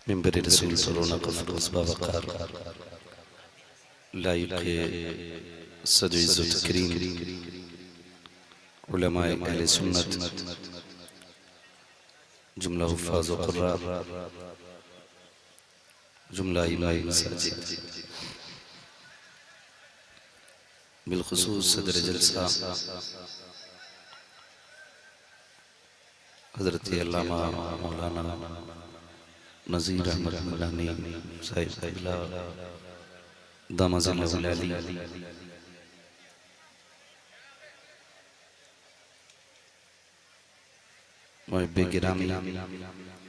मिंबर रसूल सरोना कफ़रोज़ बावक़ार लाइक़ सद इज़्ज़त तकरीम उलमाए अहले सुन्नत जुमला हुफ़्फ़ाज़ व क़ुर्रा जुमला इमाम मसाजिद बिलख़ुसूस सदर जलसा हज़रत अल्लामा मौलाना नज़ीर अहमद मदानी साहिब क़िबला दामज़िल्लहुल अली मुहिब्बे गिरामी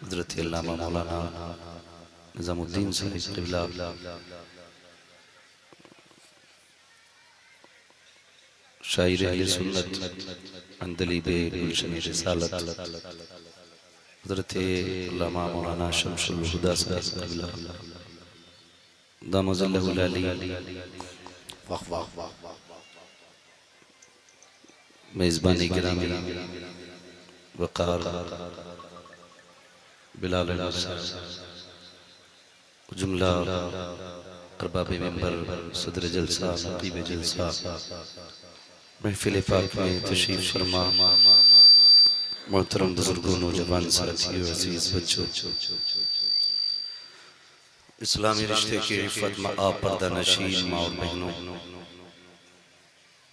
हज़रत अल्लामा मौलाना निज़ामुद्दीन साहिब क़िबला शायर अहले सुन्नत अंदलीबे गुलशन रिसालत हज़रत अल्लामा मौलाना शम्सुल हुदा साहिब क़िबला दामज़िल्लहुल अली मेज़बानी गिरामी वक़ार बिलाल जुमला अरबाबे मिंबर सदर जलसा नक़ीब जलसा महफ़िल पाक में तशरीफ़ फरमा मोहतरम बुजुर्गों नौजवान साथियों अज़ीज़ बच्चों इस्लामी रिश्ते की इफ़्फ़त में आप पर्दा नशीन माँ और बहनों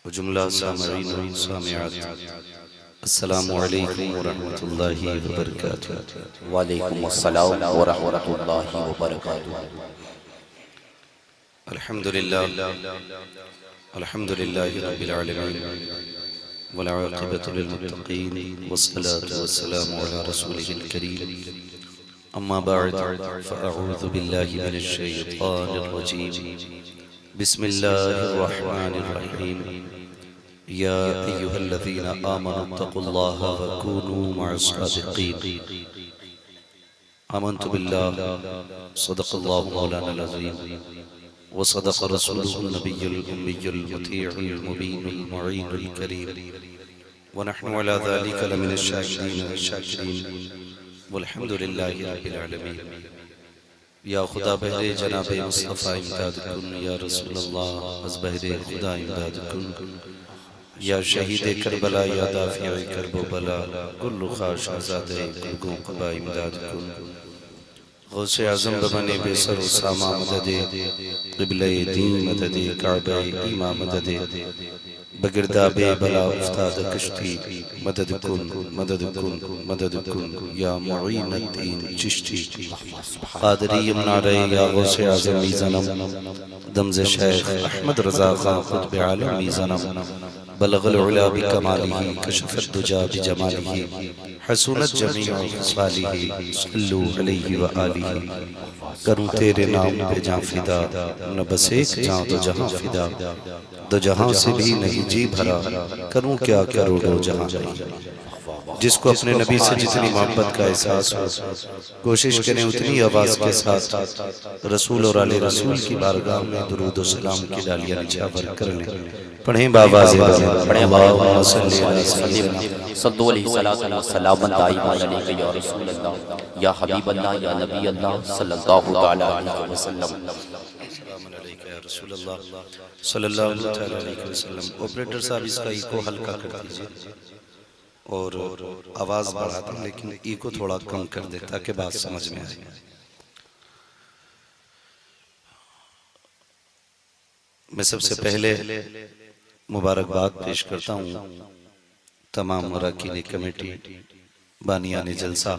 व जुमला सामईन व सामिआत अस्सलामु अलैकुम व रहमतुल्लाहि व बरकातुहू। वालेकुम अस्सलाम व रहमतुल्लाहि व बरकातुहू। अल्हम्दुलिल्लाह अल्हम्दुलिल्लाहि रब्बिल आलमीन वल आक़िबतु लिल मुत्तक़ीन वस्सलातु वस्सलामु अला रसूलिहिल करीम अम्मा बअद फ़अऊज़ु बिल्लाहि मिनश शैतानिर रजीम बिस्मिल्लाहिर रहमानिर रहीम या अय्युहल्लज़ीना आमनुत्तक़ुल्लाहा व कूनू मअस्सादिक़ीन आमन्तु बिल्लाहि सदक़ल्लाहु मौलाना अज़ीम व सदक़ रसूलुहुन नबियुल उम्मियुल मुतीउल मुबीनुल मुईनुल करीम व नहनु अला ज़ालिका लमिनश शाहिदीन वश-शाकिरीन वल्हम्दुलिल्लाहि रब्बिल आलमीन। या खुदा बहरे जनाबे मुस्तफ़ा इमदाद कुन या रसूल अल्लाह अज़ बहरे खुदा इमदाद कुन या शहीद करबला या दाफ़िए करबो बला गुल्लु ख़ाश आज़ादे कुर्गों क़बा इमदाद कुन गौसे आज़म बमने बेसर उसामा मददे क़िबले दीन मददे काबे ईमा मददे बगिरदाबे बला उस्ताद कश्ती मदद कुन मदद कुन मदद कुन या मुईन दीन चिश्ती क़ादरी यमनारे या गौसे आज़म मीज़नम दमज़े शेख अहमद रज़ा ख़ान क़ुत्ब आलम मीज़नम बलगल उला बिकमालिही कशफ़त दुजा बिजमालिही हसूनत जमीउ ख़िसालिही सल्लु अलैहि व आलिही। करूँ तेरे नाम पे जाँ फिदा न बस एक जाँ दो जहाँ फिदा दो जहाँ से भी नहीं जी भरा करूँ क्या करोड़ों जहाँ नहीं। जिसको अपने नबी से जितनी मोहब्बत का एहसास हो कोशिश करें उतनी आवाज़ के साथ रसूल और आले रसूल की बारगाह में दुरूद व सलाम की डालियाँ निछावर कर लें। पढ़ें बाबाज़ पढ़े अल्लाहुम्मा सल्लि अला सय्यिदिना सल्लल्लाहु अलैहि वसल्लम दाइमान अलैका या रसूल अल्लाह या हबीब अल्लाह या नबी अल्लाह सल्लल्लाहु तआला अलैहि वसल्लम। सल्लल्लाहु तआला अलैहि वसल्लम। ऑपरेटर साहब इसका इको हल्का कर दीजिए और आवाज़ बढ़ा दें लेकिन इको थोड़ा कम कर दे ताकि बात समझ में आए। मैं सबसे पहले मुबारकबाद पेश करता हूँ तमाम अरकान कमेटी बानियान जलसा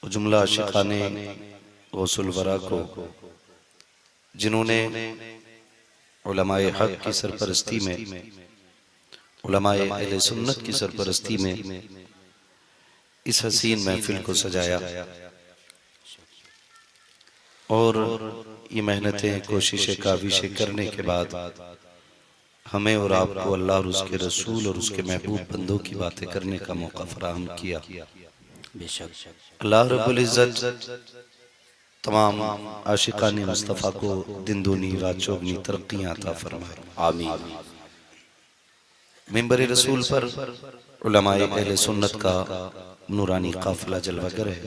जुमला आशिक़ाने गौसुल वरा को जिन्होंने उलमाए हक़ की सरपरस्ती में उलमाए अहले सुन्नत की सरपरस्ती में इस हसीन महफिल को सजाया और ये मेहनतें कोशिशें काविशें करने के बाद हमें और आपको अल्लाह और उसके रसूल और उसके महबूब बंदों की बातें करने का मौका फराहम किया। बेशक अल्लाह रब्बुल इज़्ज़त तमाम आशिक़ाने मुस्तफ़ा को दिन दूनी रात चौगनी तरक्कियां अता फरमाए। आमीन। मिंबर रसूल पर उलमाए अहले सुन्नत का नूरानी काफिला जलवागर है।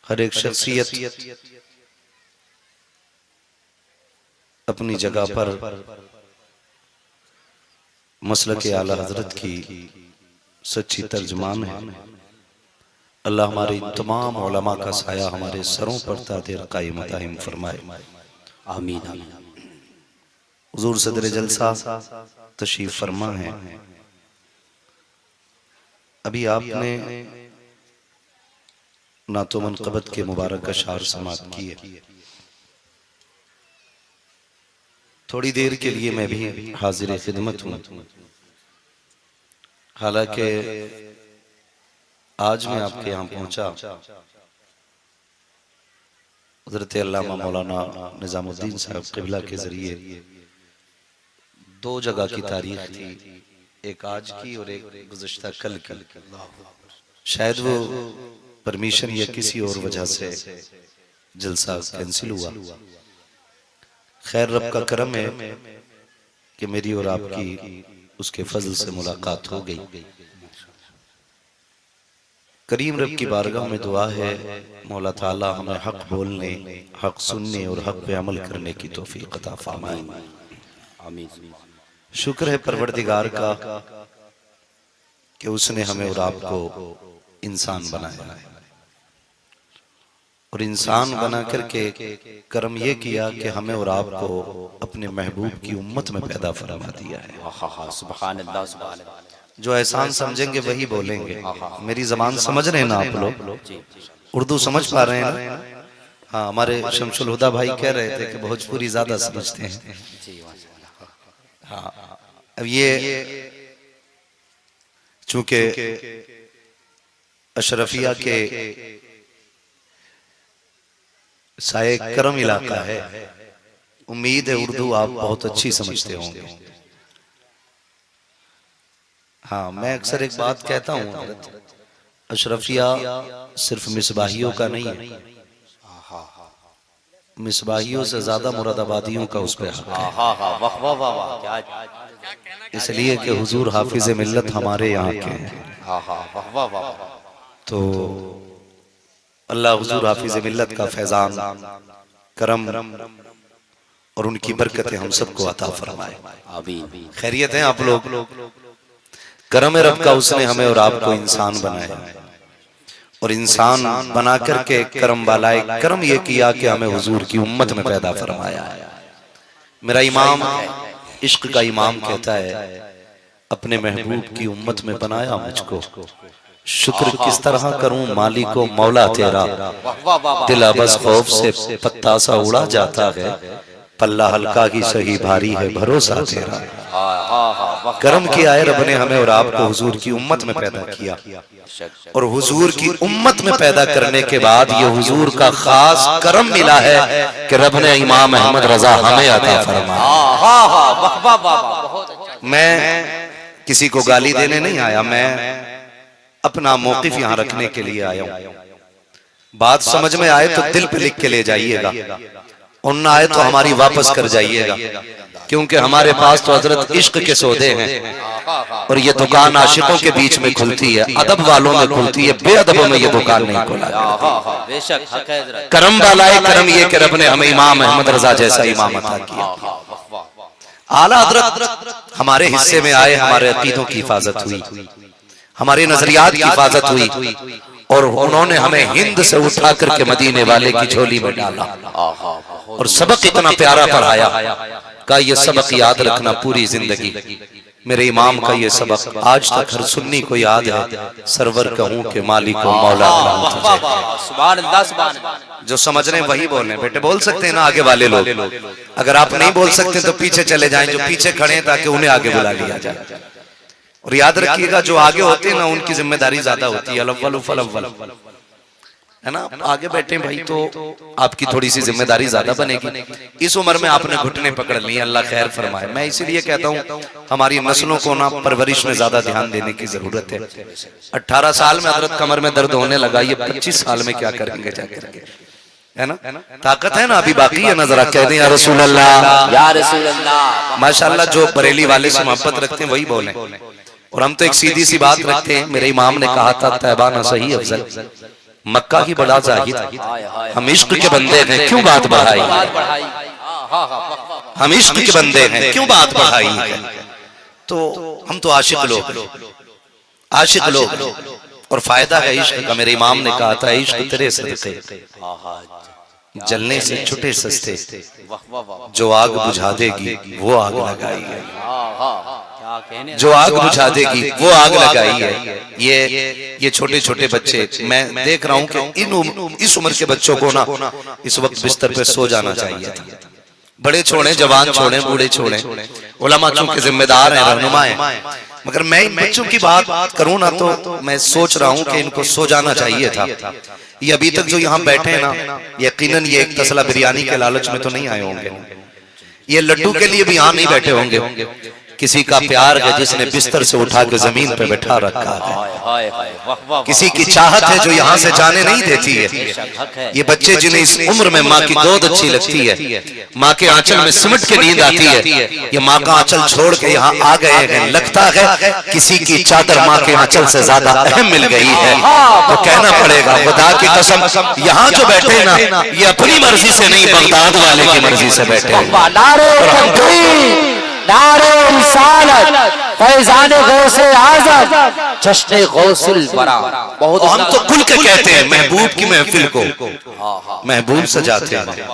हर एक शख्सियत अपनी जगह पर मसलक आला हजरत की सच्ची तर्जमान है। अल्लाह हमारे तमाम उलमा का साया हमारे सरों पर तादेर कायम दायम फरमाए, आमीन। हुजूर सदर जलसा तशरीफ फरमा है। अभी आपने नातो मनक़बत के मुबारक अशार समाअत किए। थोड़ी देर के लिए मैं भी हाजिर खिदमत हूँ। हालांकि आज मैं आपके यहाँ पहुंचा हज़रत अल्लामा मौलाना निज़ामुद्दीन साहब क़िबला के जरिए दो जगह की तारीख थी, एक आज की और एक गुज़श्ता कल की। शायद वो परमिशन या किसी और वजह से जलसा कैंसिल हुआ। खैर रब का करम है कि मेरी और आपकी उसके फजल से मुलाकात हो गई। करीम रब की बारगाह में दुआ है मौला ताला हमें हक बोलने, हक सुनने और हक पे अमल करने की तौफीक अता फरमाए, आमीन। शुक्र है परवरदिगार का कि उसने हमें और आपको इंसान बनाया है और इंसान बना करके कर्म ये किया कि हमें और आपको अपने महबूब की उम्मत में पैदा फरमा दिया है। सुभान अल्लाह, सुभान अल्लाह। जो एहसान समझेंगे वही बोलेंगे। मेरी जबान समझ रहे हैं ना आप लोग? उर्दू समझ पा रहे हैं ना? हाँ, हमारे शमसुल हुदा भाई कह रहे थे कि भोजपुरी ज्यादा समझते हैं। हाँ, अब ये चूंकि अशरफिया के साए करम इलाका है, उम्मीद है उर्दू आप बहुत अच्छी समझते होंगे। हाँ, मैं अक्सर एक बात कहता हूँ, अशरफिया सिर्फ मिसबाहियों का नहीं है, मिसबाहियों से ज्यादा मुरादाबादियों का उस पर हक है। इसलिए कि हुजूर हाफिज मिल्लत हमारे यहाँ के हैं। तो अल्लाह हुजूर हाफिज मिल्लत का फैजान, करम और उनकी बरकतें हम सबको अता फरमाए। खैरियत हैं आप लोग? करम रब का उसने हमें और आपको इंसान बनाया और इंसान बना करके करम वाला करम ये किया कि हमें हुजूर की उम्मत में पैदा फरमाया। मेरा इमाम, इश्क का इमाम कहता है, अपने महबूब की उम्मत में बनाया मुझको, शुक्र किस तरह करूं मालिको मौला तेरा, दिल अबस खौफ से पत्ता सा उड़ा जाता है, पल्ला हल्का ही सही भारी है भरोसा तेरा। करम किया है रब ने हमें और आपको हुजूर की उम्मत में पैदा किया और हुजूर की उम्मत में पैदा करने के बाद ये हुजूर का खास करम मिला है कि रब ने इमाम अहमद रजा हमें अता फरमाया। मैं किसी को गाली देने नहीं आया, मैं अपना मौकिफ यहाँ रखने के लिए आया हूँ। बात समझ में आए तो दिल पे लिख के ले जाइएगा और ना आए तो हमारी वापस कर जाइएगा, क्योंकि हमारे पास तो हजरत इश्क के सौदे हैं और ये दुकान आशिकों के बीच में खुलती है, अदब वालों में खुलती है, बेअदबों में ये दुकान नहीं खुला। करम वाला है करम ये कि रब ने हमें इमाम अहमद रजा जैसा इमाम अता किया। आला हजरत हमारे हिस्से में आए, हमारे अकीदों की हिफाजत हुई, हमारे नजरियात की हिफाजत हुई और उन्होंने हमें हिंद से उठा करके मदीने वाले की झोली में डाला और सबक इतना प्यारा पढ़ाया का ये सबक याद रखना पूरी जिंदगी। मेरे इमाम का ये सबक आज तक हर सुन्नी को याद है, सरवर कहूं के मालिक को मौला। जो समझ रहे हैं वही बोले, बेटे बोल सकते हैं ना आगे वाले लोग? अगर आप नहीं बोल सकते तो पीछे चले जाएं, जो पीछे खड़े हैं, ताकि उन्हें आगे बुला लिया जाए। और याद रखिएगा जो आगे होते हैं ना उनकी जिम्मेदारी ज्यादा होती है, अलव्वल फलव्वल, है ना? आगे बैठे भाई तो आपकी थोड़ी सी जिम्मेदारी ज्यादा बनेगी। इस उम्र में आपने घुटने पकड़ लिए, अल्लाह खैर फरमाए। मैं इसीलिए कहता हूँ हमारी नस्लों को ना परवरिश में ज्यादा ध्यान देने की जरूरत है। 18 साल में हजरत कमर में दर्द होने लगा, ये 25 साल में क्या करेंगे जाकर के, है ना? ताकत है ना अभी बाकी है ना? जरा कह दें या रसूल अल्लाह, या रसूल अल्लाह। माशाल्लाह जो बरेली वाले से मोहब्बत रखते हैं वही बोले, और हम तो एक सीधी सी बात रखते हैं। मेरे इमाम ने कहा था तैबाना सही अफजल, मक्का की बड़ा जाहिद, हम इश्क के बंदे हैं क्यों बात बढ़ाई, हम इश्क के बंदे हैं क्यों बात बढ़ाई है। तो हम तो आशिक लोग और फायदा है इश्क का। मेरे इमाम ने कहा था इश्क तेरे सदके जलने से छुटे सस्ते, जो आग बुझा देगी वो आग लगाई है, जो आग बुझा देगी वो आग लगाई है। ये छोटे छोटे बच्चे, मैं देख रहा हूं कि इस उम्र के बच्चों को ना इस वक्त बिस्तर पे सो जाना चाहिए था। बड़े छोड़े, जवान छोड़े, बूढ़े छोड़े, उलमा चूंकि जिम्मेदार हैं, रहनुमा हैं, मगर मैं इन बच्चों की बात करूं ना तो मैं सोच रहा हूं कि इनको सो जाना चाहिए था। ये अभी तक जो यहाँ बैठे हैं ना, यकीनन ये एक तसला बिरयानी के लालच में तो नहीं आए होंगे, ये लड्डू के लिए भी यहाँ नहीं बैठे होंगे। किसी का प्यार है जिसने बिस्तर से उठा के जमीन पे बैठा रखा है, किसी की चाहत है जो यहाँ से जाने नहीं देती है। ये बच्चे जिन्हें इस उम्र में माँ की गोद अच्छी लगती है, माँ के आंचल में सिमट के नींद आती है, ये माँ का आंचल छोड़ के यहाँ आ गए हैं। लगता है किसी की चादर माँ के आंचल से ज्यादा अहम मिल गई है। तो कहना पड़ेगा खुदा की कसम, यहाँ जो बैठे ना ये अपनी मर्जी से नहीं, बगदाद वाले की मर्जी से बैठे। नारे रिसालत, फैज़ाने गौसे आज़म, जश्ने गौसुल बरा। बहुत हम तो खुल के कहते हैं महबूब की महफिल को महबूब सजाते हैं,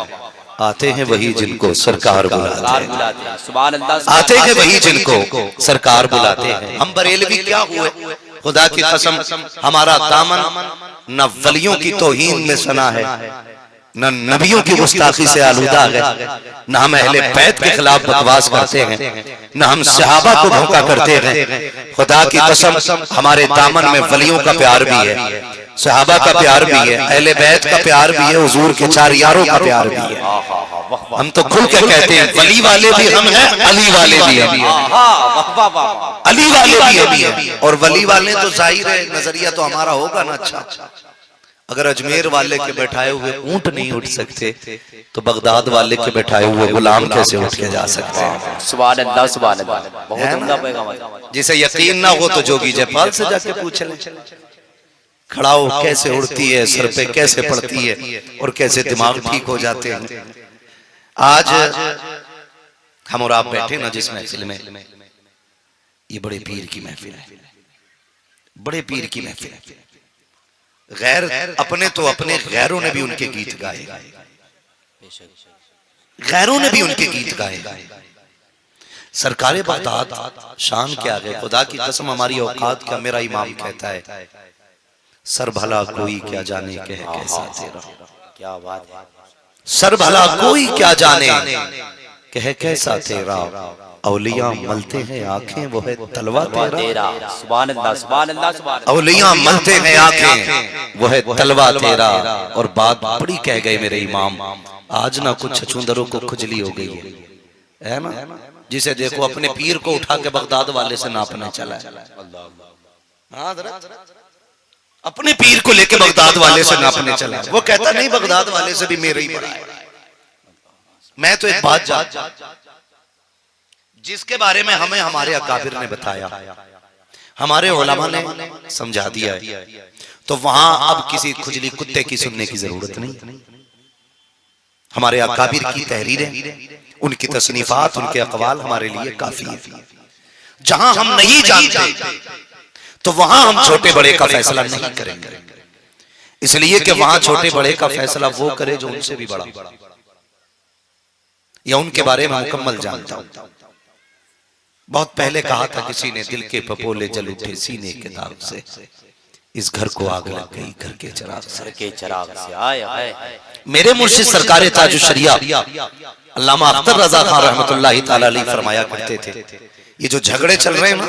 आते हैं वही जिनको सरकार बुलाते हैं, सुभान अल्लाह, आते हैं वही जिनको सरकार बुलाते हैं। हम बरेलवी क्या हुए, खुदा की कसम हमारा दामन न वलियों की तौहीन में सना है, न नबियों की गुस्ताखी से आलूदा है, न हम अहले बैत के खिलाफ बकवास करते हैं, न हम सहाबा को धोखा करते हैं। खुदा की कसम हमारे दामन में वलियों का प्यार भी है, सहाबा का प्यार भी है, अहले बैत का प्यार भी है, हुजूर के चार यारों का प्यार भी है। हम तो खुल के कहते हैं वली वाले भी हम हैं, अली वाले भी हम हैं, अली वाले भी हम हैं। और वली वाले तो जाहिर है नजरिया तो हमारा होगा ना अच्छा। अगर अजमेर वाले के बैठाए हुए ऊंट नहीं उठ सकते तो बगदाद वाले के बैठाए हुए गुलाम कैसे उठ के जा सकते हैं। सुभान अल्लाह, सुभान अल्लाह, बहुत उम्दा पैगाम। जिसे यकीन ना हो तो जोगी जयपाल से जाके पूछ ले, खड़ा हो कैसे उड़ती है, सर पे कैसे पड़ती है और कैसे दिमाग ठीक हो जाते हैं। आज हम और आप बैठे ना जिस महफिल में, ये बड़े पीर की महफिल है, बड़े पीर की महफिल है। गैर अपने तो अपने, गैरों ने भी उनके गीत गाए, गैरों ने भी उनके गीत गाए। सरकारे बगदाद शान क्या है, खुदा की कसम हमारी औकात क्या। मेरा इमाम कहता है सर भला कोई क्या जाने कह कैसा तेरा, क्या बात है, सर भला कोई क्या जाने कह कैसा तेरा, औलिया मलते हैं आंखें वो है तलवा तेरा। सुभान अल्लाह, सुभान अल्लाह, सुभान। औलिया मलते हैं आंखें वो है तलवा तेरा। और बात बड़ी कह गए मेरे इमाम, आज ना कुछ छछूंदरों को खुजली हो गई है ना, जिसे देखो अपने पीर को उठा के बगदाद वाले से नापने चला है, अपने पीर को लेके बगदाद वाले से नापने चला है। वो कहता नहीं बगदाद वाले से भी मेरे ही बड़ा है। मैं तो एक बात जानता जिसके बारे में हमें हमारे अकाबिर ने बताया, हमारे उलमा ने समझा दिया है, तो वहां अब किसी खुजली कुत्ते की सुनने की जरूरत नहीं। हमारे अकाबिर की तहरीरें, उनकी तसनीफात, उनके अकवाल हमारे लिए काफी है। जहां हम नहीं जानते तो वहां हम छोटे बड़े का फैसला नहीं करेंगे, इसलिए कि वहां छोटे बड़े का फैसला वो करे जो उनसे भी बड़ा या उनके बारे में मुकम्मल जानता हूं। बहुत पहले कहा था किसी ने, दिल के पपोले जल उठे सीने के दाग से, इस घर को आग लग गई घर के चिराग से। आए मेरे मुर्शिद सरकार ताजु शरिया अल्लामा अख्तर रजा खान रहमतुल्लाहि ताला अलैहि फरमाया करते थे, ये जो झगड़े चल रहे हैं ना,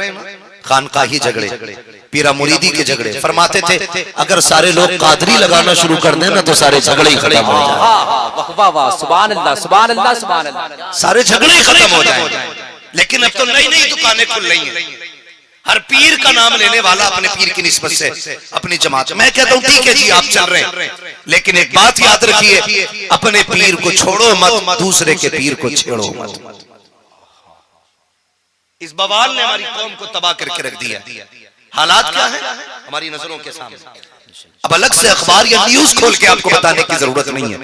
खानकाही झगड़े, पीरा मुरीदी के झगड़े, फरमाते थे अगर सारे लोग कादरी लगाना शुरू कर दें ना तो सारे झगड़े ही खत्म हो जाए। सुभान अल्लाह, सुभान अल्लाह, सुभान अल्लाह, सारे झगड़े खत्म हो जाए। लेकिन अब तो नई नई दुकानें खुल रही हैं, हर पीर का नाम लेने वाला अपने पीर की निस्बत से अपनी जमात। मैं कहता हूँ ठीक है जी आप चल रहे हैं, लेकिन एक बात याद रखिए, अपने पीर को छोड़ो मत, दूसरे के पीर को छेड़ो मत। इस बवाल ने हमारी कौम को तबाह करके रख दिया। हालात क्या है हमारी नजरों के सामने। अब अलग से अखबार या न्यूज खोल के आपको बताने की जरूरत नहीं है।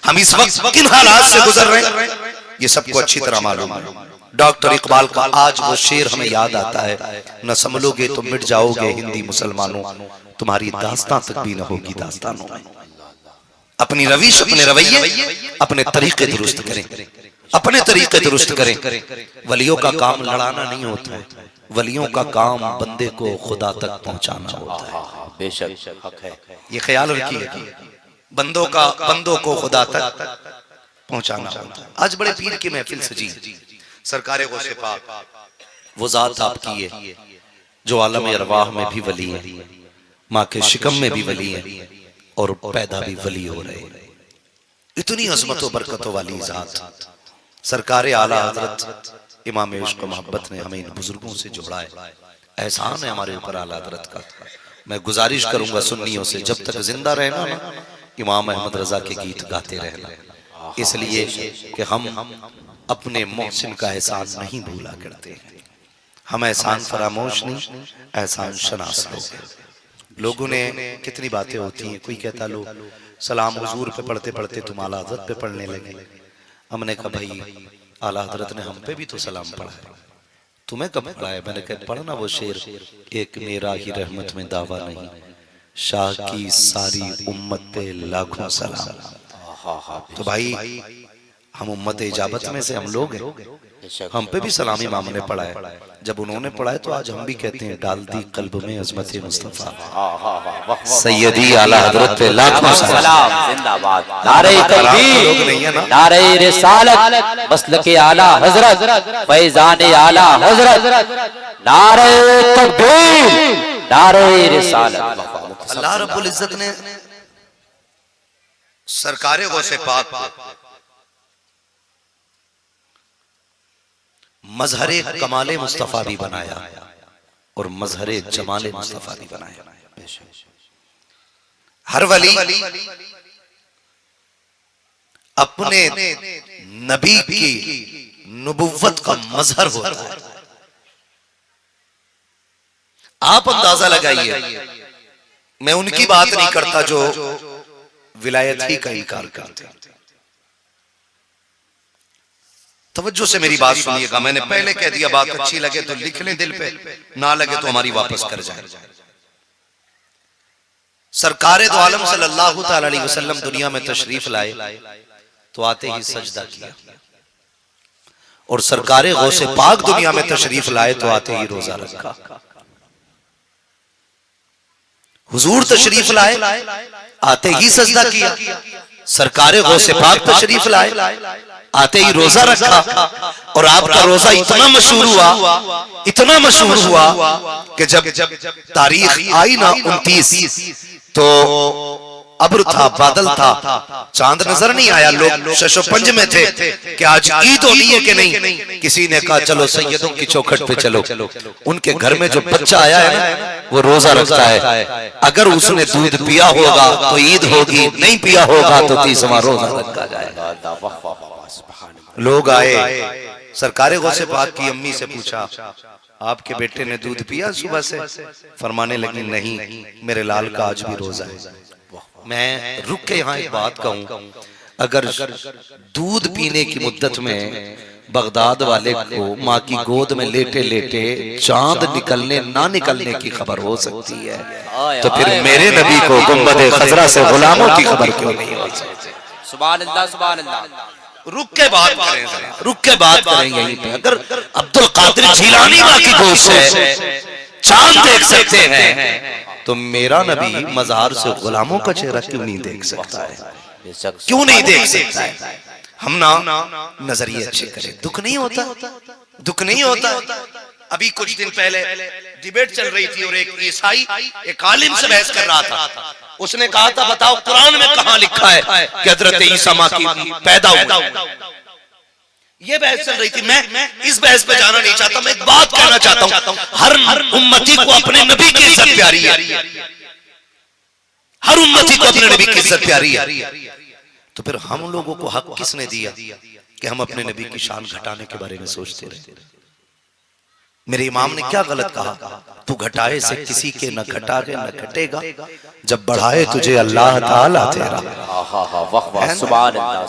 हम इस वक्त किन हालात से गुजर रहे हैं ये सबको अच्छी तरह मालूम है। डॉक्टर इकबाल का आज वो शेर हमें याद आता है, न संभलोगे तो मिट जाओगे हिंदी मुसलमानों, तुम्हारी दास्तां तक भी न होगी दास्तानों में। अपनी रविश, अपने रवैये, अपने तरीके दुरुस्त करें, अपने तरीके दुरुस्त करें। वलियों का काम लड़ाना नहीं होता है, वलियों का काम बंदे को खुदा तक पहुंचाना होता है। बेशक हक है, ये ख्याल रखिए, बंदों को खुदा तक पहुंचाना होता है। आज बड़े पीर की महफिल सजी, सरकारे गौसे पाक वो जात आपकी है जो आलम अरवाह में भी वली है, माँ के शिकम में भी वली है और पैदा भी वली हो रहे हैं। इतनी अजमतों बरकतों वाली जात सरकारे आला हजरत इमाम इश्क मोहब्बत ने हमें इन बुजुर्गों से जोड़ा है। एहसान है हमारे ऊपर आला हजरत का। मैं गुजारिश करूंगा सुन्नियों से, जब तक जिंदा रहना ना इमाम अहमद रजा के गीत गाते रहना, इसलिए कि हम अपने मोहसिन का एहसान नहीं भूला करते हैं। हम एहसान फरामोश नहीं, एहसान शनास लोग। लोगों ने कितनी बातें होती हैं, कोई कहता लो सलाम हुजूर पे पढ़ते पढ़ते तुम आला हजरत पे पढ़ने लगे। हमने कहा भाई आला हजरत ने हम पे भी तो सलाम पढ़ा है, तुम्हें कब पढ़ा है? मैंने कहा पढ़ना वो शेर, एक मेरा ही रहमत में दावा नहीं, शाह की सारी उम्मत पे लाखों सलाम। तो भाई हम उम्मत इजाबत में से हम लोग हैं, हम पे भी सलाम इमाम ने पढ़ा है। जब उन्होंने पढ़ा है तो आज हम भी कहते हैं डाल दी कल्ब में अजमत मुस्तफा सैयदी आला हजरत पे लाखों सलाम। जिंदाबाद, नारे तकबीर, नारे रिसालत, मसलके आला हजरत, फैजान आला हजरत, नारे तकबीर, नारे रिसालत। अल्लाह रब्बुल इज्जत ने सरकारे गौसे पाक मजहरे कमाले मुस्तफा भी बनाया और मजहरे जमाले मुस्तफा भी बनाया। हर वली अपने नबी की नबुव्वत का मजहर होता है। आप अंदाजा लगाइए, मैं उनकी बात नहीं करता जो विलायत ही का इनकार करते हैं। तवज्जो से मेरी बात सुनिएगा, मैंने पहले कह दिया, बात अच्छी लगे तो लिख लें दिल पे, ना लगे तो हमारी वापस कर जाए। सरकारे दो आलम सल्लल्लाहु ताला अलैहि वसल्लम दुनिया में तशरीफ लाए तो आते ही सजदा किया, और सरकारे गौसे पाक दुनिया में तशरीफ लाए तो आते ही रोजा रखा। हुजूर तशरीफ लाए आते ही सजदा किया, सरकारे गौसे पाक तशरीफ लाए आते ही रोजा रखा। और आपका रोजा इतना मशहूर हुआ, इतना मशहूर हुआ कि जब तारीख आई ना 29, तो अब्र था, बादल था, चांद नजर नहीं आया, लोग शशोपंज में थे कि आज ईद होनी है कि नहीं। किसी ने कहा चलो सैयदों की चौखट पे चलो, उनके घर में जो बच्चा आया है ना वो रोजा रखता है, अगर उसने दूध पिया होगा तो ईद होगी, नहीं पिया होगा तो 30वां रोजा रखा जाएगा। लोग आए, सरकारे गौसे पाक की अम्मी से पूछा आपके बेटे ने दूध पिया सुबह से? फरमाने लगी नहीं, मेरे लाल का आज भी रोजा है। मैं रुक के यहाँ एक बात कहूं, अगर दूध पीने की मुद्दत में बगदाद वाले को माँ की गोद में लेटे लेटे चांद निकलने ना निकलने की खबर हो सकती है, तो फिर मेरे नबी को गुंबद खजरा से गुलामों की खबर क्यों नहीं हो सकती? सुभान अल्लाह, सुभान अल्लाह। रुक के बात करें, रुक के बात करें यहीं पे। अगर अब्दुल कादिर जिलानी माँ की गोद से चांद देख सकते हैं तो मेरा नबी मज़ार से गुलामों का चेहरा क्यों नहीं देख सकता है? क्यों नहीं देख सकता है? हम ना नजरिए अच्छे करें, दुख नहीं होता, दुख नहीं होता। अभी कुछ दिन पहले डिबेट चल रही थी और एक ईसाई एक आलिम से बहस कर रहा था। उसने कहा था बताओ कुरान में कहां लिखा है कि हजरत ईसा मां की पैदा हुई? ये बहस चल रही थी। मैं इस बहस पे जाना नहीं चाहता, मैं एक बात कहना चाहता हूं, हर उम्मती को अपने नबी की इज्जत प्यारी है, हर उम्मती को अपने नबी की इज्जत प्यारी है। तो फिर हम लोगों को हक किसने दिया कि हम अपने नबी की शान घटाने के बारे में सोचते रहे? मेरे इमाम ने क्या गलत कहा? तू घटाए से किसी के न घटा के न घटेगा, जब बढ़ाए तुझे अल्लाह ताला तेरा।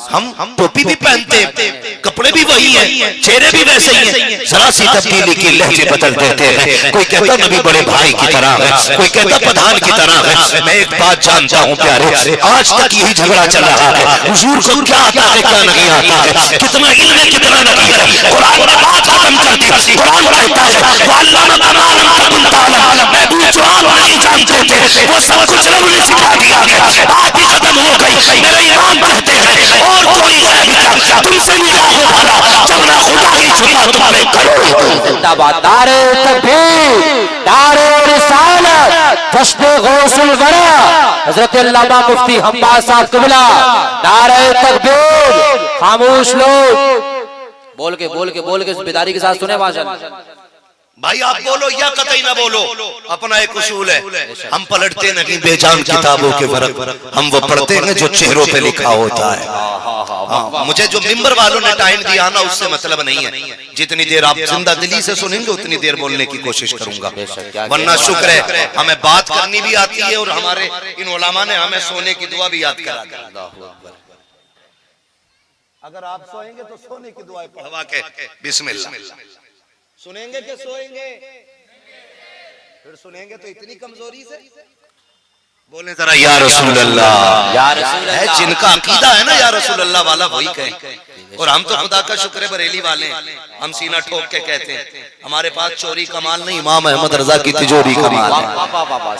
हम टोपी भी पहनते हैं, कपड़े भी वही हैं, चेहरे भी वैसे ही हैं, जरा सी तब्दीली की लहजे बदल देते हैं। कोई कहता नबी बड़े भाई की तरह है, कोई कहता प्रधान की तरह है। मैं एक बात जानता हूँ प्यारे, आज तक यही झगड़ा चल रहा है, हुजूर को क्या आता है क्या नहीं आता है, कितना इल्म है कितना नहीं है। कुरान ने बात खत्म कर दी। कुरान कहता है वअल्लम कमालम तकुन तालम, महबूब जो आप नहीं जानते थे वो सब कुछ रब ने सिखा दिया है। बात ही खत्म हो गई। मेरे इमाम कहते हैं और कोई गैब क्या तुमसे मिला हो भला, जब ना खुदा ही छुपा तुम में करो। जिंदाबाद नारे तकबीर, नारे रिसालत, जश्न गौसुल वरा, हजरत अल्लामा मुफ्ती हम्माद साहब क़िबला, नारे तकबीर। खामोश लोग बोल के बेदारी के साथ सुने भाषण। भाई आप बोलो या कतई ना बोलो, अपना एक उसूल है। हम पलटते नहीं बेजान किताबों के वर्क, हम वो पढ़ते हैं जो चेहरों पे लिखा होता है। मुझे जो मिंबर वालों ने टाइम दिया ना उससे मतलब नहीं है। जितनी देर आप जिंदा दिली से सुनेंगे उतनी देर बोलने की कोशिश करूंगा, वरना शुक्र है हमें बात करनी भी आती है और हमारे इन उलमा ने हमें सोने की दुआ भी याद करा दी। अगर आप सोएंगे तो सोने की दुआ पढ़वा के बिस्मिल्लाह सुनेंगे कि सोएंगे? फिर सुनेंगे तो इतनी कमजोरी से बोले जरा या रसूल अल्लाह। या रसूल है जिनका अकीदा है ना या रसूल अल्लाह वाला वही कहे। और हम तो खुदा का शुक्र है बरेली वाले, हम सीना ठोक के कहते हैं हमारे पास चोरी कमाल नहीं, इमाम अहमद रजा की तिजोरी कमाल है।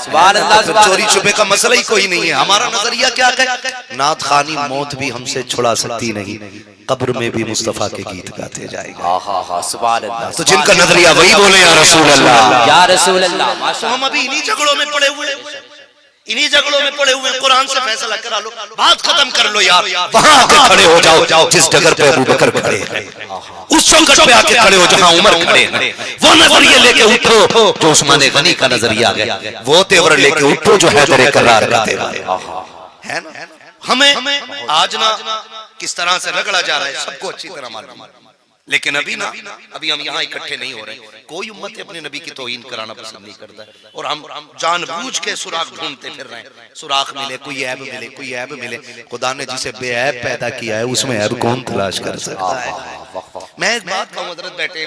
सुभान अल्लाह, चोरी छुपे का मसला ही कोई नहीं है। हमारा नजरिया क्या है, नात खानी मौत भी हमसे छुड़ा सकती नहीं, कब्र में भी मुस्तफा के गीत गाते जाएगा। सुभान अल्लाह। तो जिनका नजरिया वही बोले या रसूल अल्लाह। या रसूल अल्लाह। तो हम अभी इन्हीं झगड़ों में पड़े हुए, इन्हीं झगड़ों में पड़े हुए। कुरान से फैसला करा लो, बात खत्म कर लो यार। वहां आके खड़े हो जाओ जिस जगह पे अबू बकर खड़े हैं, उस चौखट पे आके खड़े हो जहां उमर खड़े हैं। वो नजरिया लेके उठो जो उस्मान गनी का नजरिया है, वो तेवर लेके उठो जो हैदर करार का तेवर है ना। हमें आज ना किस तरह से रगड़ा जा रहा है सबको अच्छी तरह मालूम है, लेकिन अभी हम यहाँ इकट्ठे नहीं हो रहे। कोई उम्मत अपने नबी की तौहीन कराना पसंद नहीं करता है और हम जानबूझ के सुराख ढूंढते फिर रहे हैं। सुराख मिले, कोई ऐब मिले, कोई ऐब मिले। खुदा ने जिसे बेऐब पैदा किया है उसमें ऐब कौन तलाश कर सकता है। मैं एक बात कहूँ, हजरत बैठे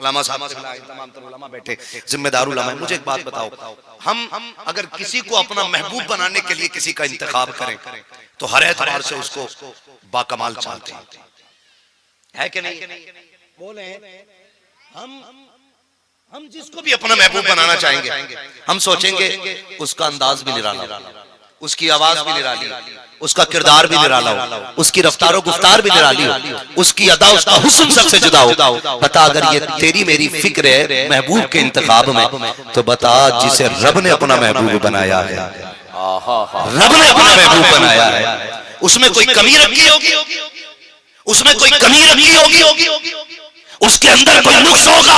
उलमा साहब, तमाम उलमा बैठे, जिम्मेदार उलमा, मुझे एक बात बताओ, हम अगर किसी को अपना महबूब बनाने के लिए किसी का इंतखाब करें तो हर एतबार से उसको बाकमाल चाहते हैं, है कि नहीं? बोले हम जिसको भी अपना महबूब बनाना चाहेंगे, हम सोचेंगे उसका अंदाज भी निराला, उसकी आवाज भी निराली, उसका किरदार भी निराला हो, उसकी रफ्तार और गुफ्तार भी निराली हो, उसकी अदा, उसका हुस्न सबसे जुदा हो। बता अगर ये तेरी मेरी फिक्र है महबूब के इंतखाब में, तो बता जिसे रब ने अपना महबूब बनाया है, रब ने अपना महबूब बनाया है, उसमें कोई कमी रखी होगी, उसमें कोई कमी रखी होगी, उसके अंदर कोई नुक्स होगा।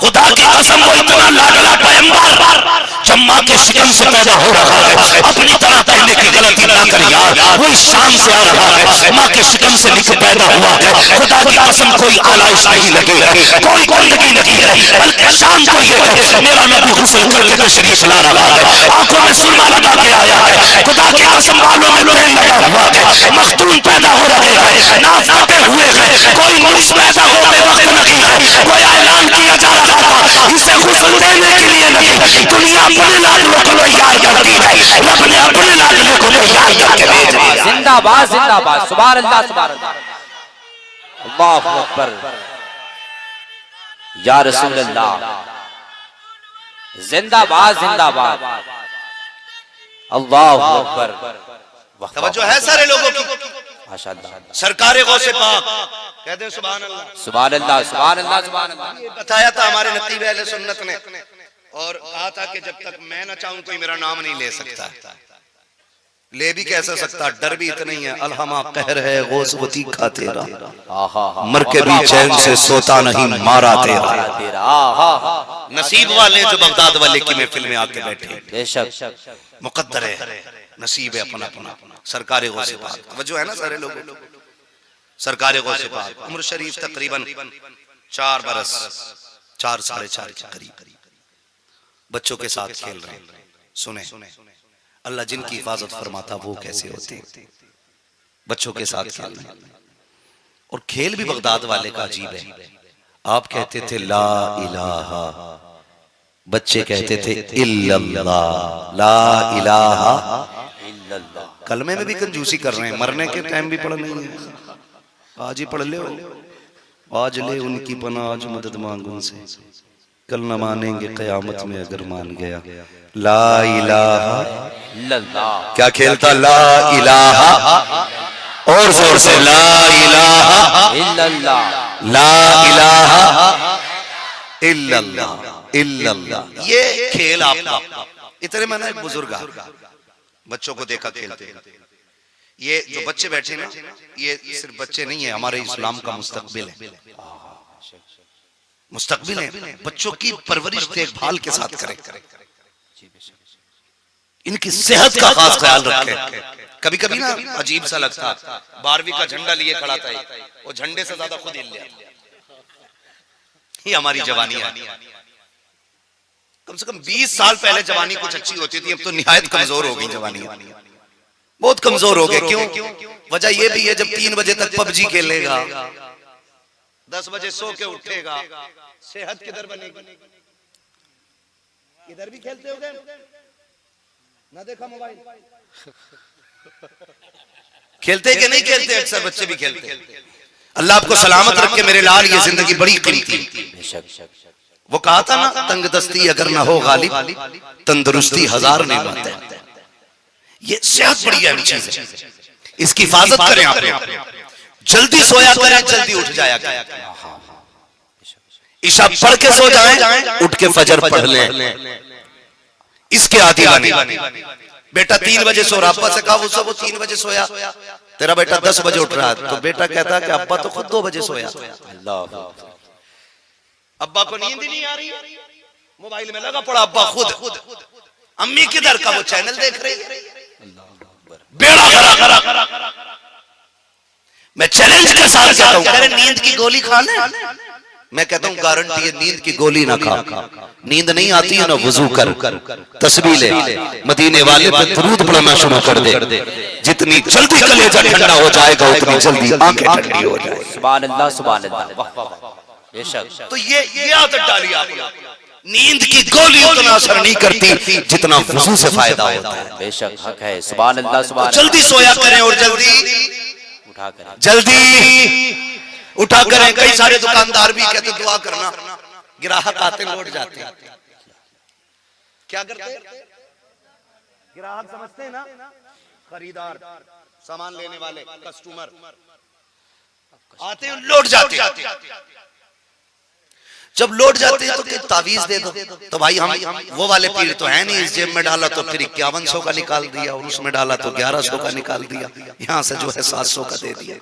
खुदा की कसम वो इतना लाडला पैगंबर जब माँ के शिकन से पैदा हो रहा है, अपनी तरह कहने की गलती ना कर यार, वो इस शाम से आ रहा है, माँ के शिकन से निकल पैदा हुआ है। खुदा की कसम कोई आलाइश नहीं लगी है, कोई गंदगी लगी है, बल्कि शाम को ये है मेरा नबी गुस्ल करके तशरीफ ला रहा है, आंखों में सुरमा लगा के आया है। खुदा की कसम बालों में तेल लगा हुआ है, मखतून पैदा हो रहे हैं, नाफ काटे हुए हैं, कोई नुक्स पैदा होने वक्त नहीं है, कोई ऐलान किया जा रहा था इसे गुस्ल देने के लिए नहीं, दुनिया अपने लाडलों को याद करती है, रब ने अपने लाडलों को याद करके भेजा। जिंदाबाद जिंदाबाद, सुभान अल्लाह, सुभान अल्लाह, अल्लाहु अकबर, या रसूल अल्लाह, जिंदाबाद जिंदाबाद, अल्लाहु अकबर। तवज्जो है सारे लोगों की, माशाअल्लाह। सरकारे गौसे पाक कहते हैं सुभान अल्लाह, सुभान अल्लाह, सुभान अल्लाह, सुभान अल्लाह। ये बताया था हमारे नतीब अहले सुन्नत ने और कहा था कि जब तक मैं ना चाहूं कोई मेरा नाम नहीं ले सकता, ले भी कैसे सकता, डर भी इतना ही है। अलहमा कहर है गौसवती का तेरा, मर के भी चैन से सोता नहीं मारा तेरा। नसीब वाले जो बगदाद वाले की महफिल में आके बैठे, बेशक मुकद्दर है, नसीब है अपना अपना। सरकारे गौसे पाक वजह है ना सारे लोग, सरकारे गौसे पाक उम्र शरीफ तकरीबन 4 बरस 4 साढ़े 4 के करीब बच्चों के साथ खेल रहे हैं। सुने, अल्लाह जिनकी हिफाजत फरमाता वो कैसे होते हैं, बच्चों के साथ खेल रहे हैं। और खेल भी बगदाद वाले का अजीब है। आप कहते थे ला इलाहा, बच्चे कहते थे इल्लल्लाह, ला इलाहा इल्लल्लाह। कलमे में भी कंजूसी कर रहे हैं, मरने के टाइम भी पढ़ नहीं है, आज ही पढ़ ले, आज ले उनकी पनाह, आज मदद मांग उनसे, कल न मानेंगे कयामत में अगर मान गया। ला इलाहा इल्लल्लाह। क्या खेलता? ला इलाहा, और जोर से ला इलाहा इल्लल्लाह, ला इलाहा इल्लल्लाह इल्लल्लाह। ये खेल आपका। इतने में ना एक बुजुर्ग बच्चों को देखा खेलते। ये जो बच्चे बैठे ना, ये सिर्फ बच्चे नहीं है, हमारे इस्लाम का मुस्तकबिल है, मुस्तकबिल है। बच्चों की परवरिश देखभाल के साथ करें, इनकी सेहत का खास ख्याल रखें। कभी कभी ना अजीब सा लगता, 12वीं का झंडा लिए खड़ा था, वो झंडे से ज्यादा खुद हिल गया। ये हमारी जवानी है। कम से कम 20 साल पहले जवानी कुछ अच्छी होती थी, अब तो निहायत कमजोर हो गई जवानी, बहुत कमजोर हो गए। क्यों? वजह यह भी है, जब 3 बजे तक पबजी खेलेगा, 10 बजे सो के उठेगा, सेहत किधर बनेगी? इधर भी खेलते हो ना, देखा मोबाइल खेलते कि नहीं खेलते? अक्सर बच्चे भी खेलते। अल्लाह आपको सलामत रखे मेरे लाल, ये जिंदगी बड़ी कीमती। वो कहा था ना, तंगदस्ती अगर ना हो गालिब, तंदुरुस्ती 1000 नेमत है। ये सेहत बड़ी अहम चीज है, इसकी हिफाजत करें आप। जल्दी सोया करें, जल्दी उठ जाया करें। ईशा पढ़ के सो जाएं, उठ के फजर पढ़ लें, इसके आदि बने। बेटा 3 बजे सो रहा, अब्बा से कहा वो 3 बजे सोया, तेरा बेटा 10 बजे उठ रहा है, तो बेटा कहता कि अब्बा तो खुद 2 बजे सोया। अब्बा को नींद नहीं आ रही, मोबाइल में लगा पड़ा अब्बा खुद। अम्मी किधर का वो चैनल देख रही है। बेड़ा करा। मैं चैलेंज के साथ कहता हूं, कह रहे नींद की गोली खाना, मैं कहता हूं गारंटी है नींद की गोली ना खा। नींद नहीं आती है ना, वुजू कर, तस्बीह ले, मदीने वाले पे दुरूद पढ़ना शुरू कर दे। जितनी जल्दी कलेजा ठंडा हो जाएगा, उतनी जल्दी आंखें ठंडी हो जाएगी। सुभान अल्लाह, सुभान अल्लाह। बेशक। तो ये आदत डाली आपने। नींद की गोली उतना असर नहीं करती जितना वुजू से फायदा होता है। बेशक हक है। सुभान अल्लाह, सुभान। जल्दी सोया करें और जल्दी उठा करें, जल्दी उठा करें। कई सारे दुकानदार भी कहते दुआ करना, ग्राहक आते लौट जाते। क्या करते? ग्राहक समझते हैं ना, खरीदार, सामान लेने वाले, कस्टमर आते लौट जाते। जब लौट जाते हैं तो तावीज दे दो, तो भाई हम वो वाले पीर तो है नहीं, इस जेब में डाला तो फिर 5100 का निकाल दिया, और उसमें डाला तो 1100 का निकाल दिया, यहाँ से जो है 700 का दे दिया।